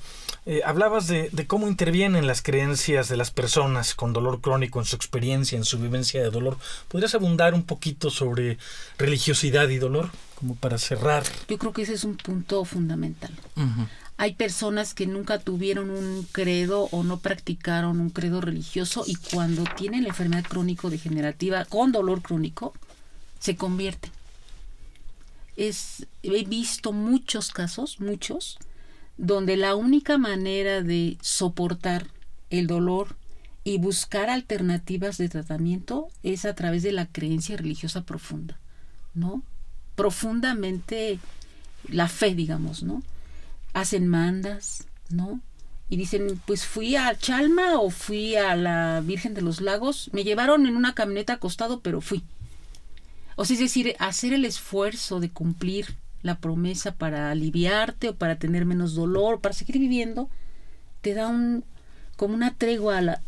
Hablabas de cómo intervienen las creencias de las personas con dolor crónico en su experiencia, en su vivencia de dolor. ¿Podrías abundar un poquito sobre religiosidad y dolor, como para cerrar? Yo creo que ese es un punto fundamental. Uh-huh. Hay personas que nunca tuvieron un credo o no practicaron un credo religioso, y cuando tienen la enfermedad crónico-degenerativa con dolor crónico, se convierten. He visto muchos casos, donde la única manera de soportar el dolor y buscar alternativas de tratamiento es a través de la creencia religiosa profunda, ¿no? Profundamente la fe, digamos, ¿no? Hacen mandas, ¿no? Y dicen, pues fui a Chalma o fui a la Virgen de los Lagos, me llevaron en una camioneta acostado, pero fui. O sea, es decir, hacer el esfuerzo de cumplir la promesa para aliviarte o para tener menos dolor, para seguir viviendo, te da como una tregua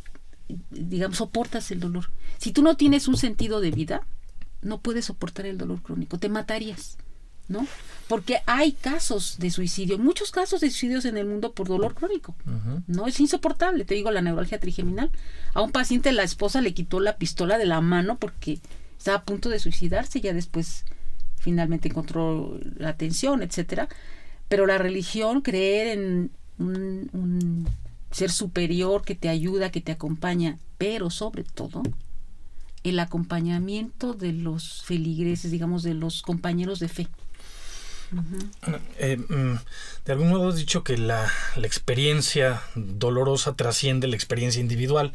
digamos, soportas el dolor. Si tú no tienes un sentido de vida, no puedes soportar el dolor crónico, te matarías, ¿no? Porque hay casos de suicidio, muchos casos de suicidios en el mundo por dolor crónico, uh-huh. ¿No? Es insoportable, te digo, la neuralgia trigeminal. A un paciente la esposa le quitó la pistola de la mano porque estaba a punto de suicidarse, ya después finalmente encontró la atención, etcétera. Pero la religión, creer en un ser superior que te ayuda, que te acompaña, pero sobre todo el acompañamiento de los feligreses, digamos, de los compañeros de fe. Uh-huh. De algún modo has dicho que la experiencia dolorosa trasciende la experiencia individual.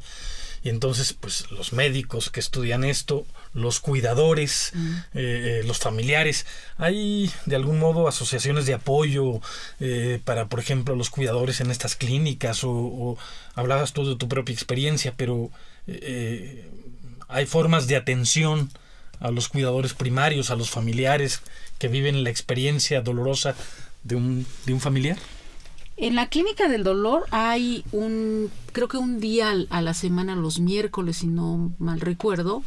Y entonces, pues, los médicos que estudian esto, los cuidadores, los familiares, hay de algún modo asociaciones de apoyo para, por ejemplo, los cuidadores en estas clínicas, o hablabas tú de tu propia experiencia, pero hay formas de atención a los cuidadores primarios, a los familiares que viven la experiencia dolorosa de un familiar. En la clínica del dolor hay creo que un día a la semana, los miércoles, si no mal recuerdo,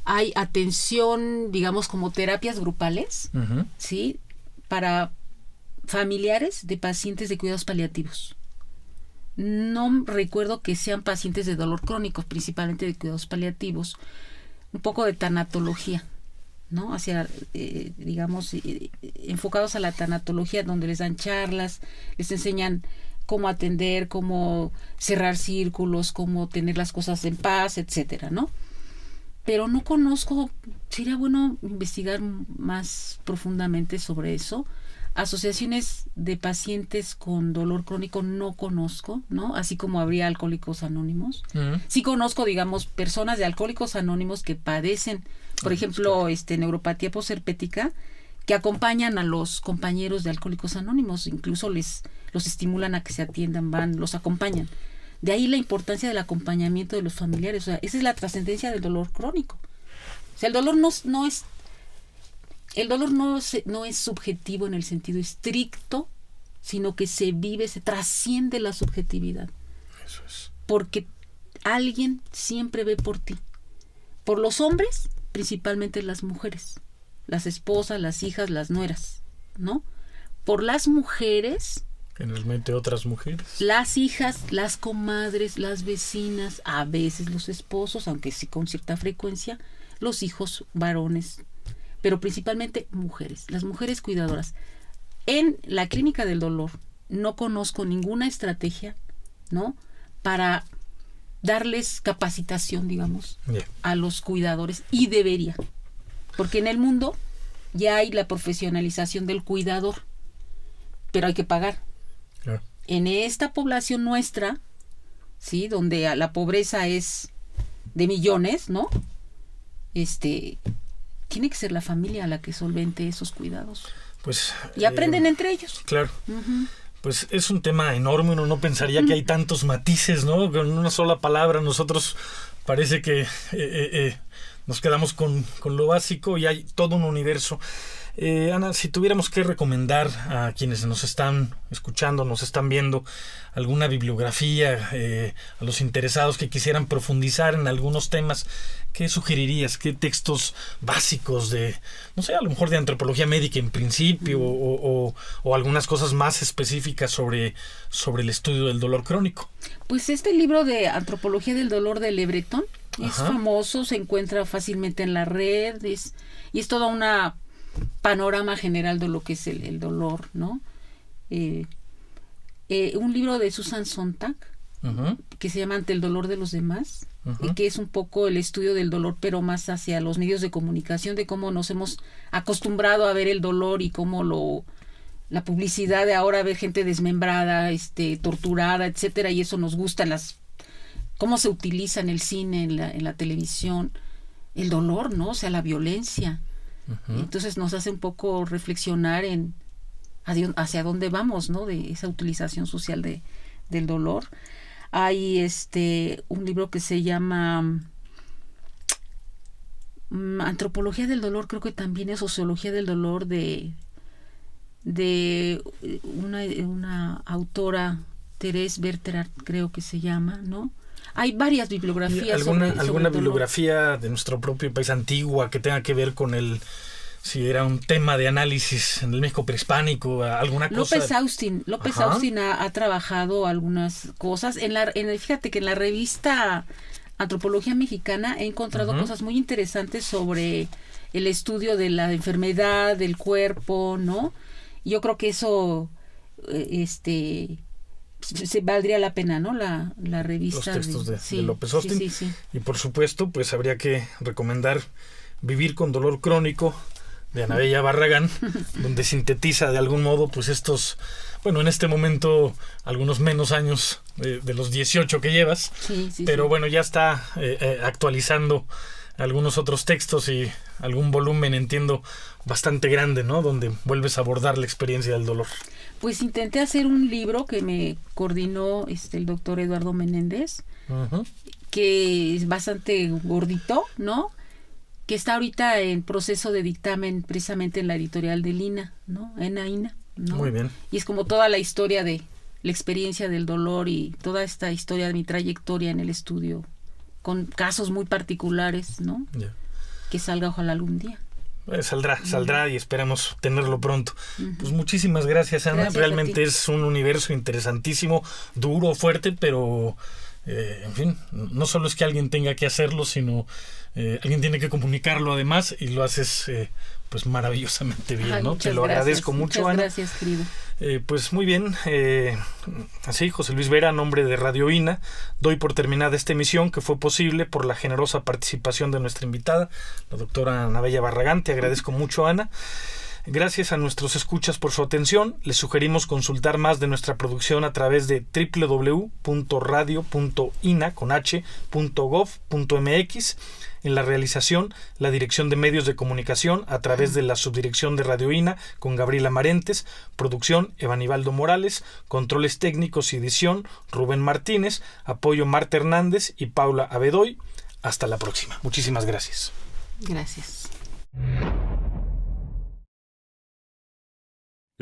hay atención, digamos, como terapias grupales, uh-huh. ¿Sí? Para familiares de pacientes de cuidados paliativos. No recuerdo que sean pacientes de dolor crónico, principalmente de cuidados paliativos, un poco de tanatología, ¿no? Hacia, digamos, enfocados a la tanatología, donde les dan charlas, les enseñan cómo atender, cómo cerrar círculos, cómo tener las cosas en paz, etcétera, ¿no? Pero no conozco, sería bueno investigar más profundamente sobre eso. Asociaciones de pacientes con dolor crónico no conozco, ¿no? Así como habría Alcohólicos Anónimos. Uh-huh. Sí conozco, digamos, personas de Alcohólicos Anónimos que padecen, por ejemplo, neuropatía posherpética, que acompañan a los compañeros de Alcohólicos Anónimos, incluso los estimulan a que se atiendan, los acompañan. De ahí la importancia del acompañamiento de los familiares. O sea, esa es la trascendencia del dolor crónico. O sea, el dolor no es subjetivo en el sentido estricto, sino que se vive, se trasciende la subjetividad. Eso es. Porque alguien siempre ve por ti. Por los hombres, principalmente las mujeres, las esposas, las hijas, las nueras, ¿no? Por las mujeres, Generalmente otras mujeres. las hijas, las comadres, las vecinas, a veces los esposos, aunque sí con cierta frecuencia, los hijos varones, pero principalmente mujeres, las mujeres cuidadoras. En la clínica del dolor no conozco ninguna estrategia, ¿no?, para darles capacitación, digamos, a los cuidadores, y debería, porque en el mundo ya hay la profesionalización del cuidador, pero hay que pagar. Claro. En esta población nuestra, sí, donde la pobreza es de millones, ¿no? Tiene que ser la familia la que solvente esos cuidados. Pues, y aprenden entre ellos. Claro. Uh-huh. Pues es un tema enorme, uno no pensaría que hay tantos matices, ¿no? Con una sola palabra nosotros parece que nos quedamos con lo básico y hay todo un universo. Ana, si tuviéramos que recomendar a quienes nos están escuchando, nos están viendo, alguna bibliografía, a los interesados que quisieran profundizar en algunos temas, ¿qué sugerirías? ¿Qué textos básicos de, no sé, a lo mejor de antropología médica en principio, o algunas cosas más específicas sobre el estudio del dolor crónico? Pues este libro de Antropología del Dolor de Le Breton es Ajá. famoso, se encuentra fácilmente en la red, y es toda una panorama general de lo que es el dolor, ¿no? Un libro de Susan Sontag, Uh-huh. que se llama Ante el dolor de los demás, Uh-huh. que es un poco el estudio del dolor, pero más hacia los medios de comunicación, de cómo nos hemos acostumbrado a ver el dolor y cómo la publicidad de ahora, ver gente desmembrada, torturada, etcétera, y eso nos gusta, cómo se utiliza en el cine, en la televisión, el dolor, ¿no? O sea, la violencia. Uh-huh. Entonces nos hace un poco reflexionar hacia dónde vamos, ¿no? De esa utilización social del dolor. Hay un libro que se llama Antropología del Dolor, creo que también es Sociología del Dolor, de una autora, Therese Berterard, creo que se llama, ¿no? Hay varias bibliografías. ¿Alguna bibliografía de nuestro propio país antigua que tenga que ver con si era un tema de análisis en el México prehispánico, alguna cosa? López Austin ha trabajado algunas cosas. Fíjate que en la revista Antropología Mexicana he encontrado Uh-huh. cosas muy interesantes sobre el estudio de la enfermedad, del cuerpo, ¿no? Yo creo que eso se valdría la pena, ¿no? La revista. Los textos de López Austin. Sí. Y por supuesto, pues habría que recomendar Vivir con dolor crónico, de Ana Bella Barragán, donde sintetiza de algún modo pues estos, bueno, en este momento algunos menos años de los 18 que llevas, pero bueno, ya está actualizando algunos otros textos y algún volumen, entiendo, bastante grande, ¿no? Donde vuelves a abordar la experiencia del dolor. Pues intenté hacer un libro que me coordinó el doctor Eduardo Menéndez, Uh-huh. que es bastante gordito, ¿no? Que está ahorita en proceso de dictamen precisamente en la editorial de Lina, ¿no? ENA, ¿no? Muy bien. Y es como toda la historia de la experiencia del dolor y toda esta historia de mi trayectoria en el estudio, con casos muy particulares, ¿no? Yeah. Que salga ojalá algún día. Saldrá y esperamos tenerlo pronto. Uh-huh. Pues muchísimas gracias, Ana. Gracias. Realmente es un universo interesantísimo, duro, fuerte, pero en fin, no solo es que alguien tenga que hacerlo, sino alguien tiene que comunicarlo además, y lo haces pues maravillosamente bien. Ay, ¿no? Te lo agradezco mucho, muchas Ana. Gracias, querido. Pues muy bien, así, José Luis Vera, a nombre de Radio INA, doy por terminada esta emisión, que fue posible por la generosa participación de nuestra invitada, la doctora Ana Bella Barragán. Te agradezco mucho, Ana. Gracias a nuestros escuchas por su atención. Les sugerimos consultar más de nuestra producción a través de www.radio.ina.gov.mx. En la realización, la Dirección de Medios de Comunicación a través de la Subdirección de Radio INA con Gabriela Marentes, producción Evanibaldo Morales, controles técnicos y edición Rubén Martínez, apoyo Marta Hernández y Paula Abedoy. Hasta la próxima. Muchísimas gracias. Gracias.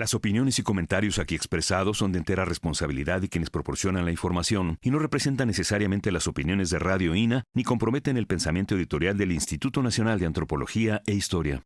Las opiniones y comentarios aquí expresados son de entera responsabilidad de quienes proporcionan la información y no representan necesariamente las opiniones de Radio INA ni comprometen el pensamiento editorial del Instituto Nacional de Antropología e Historia.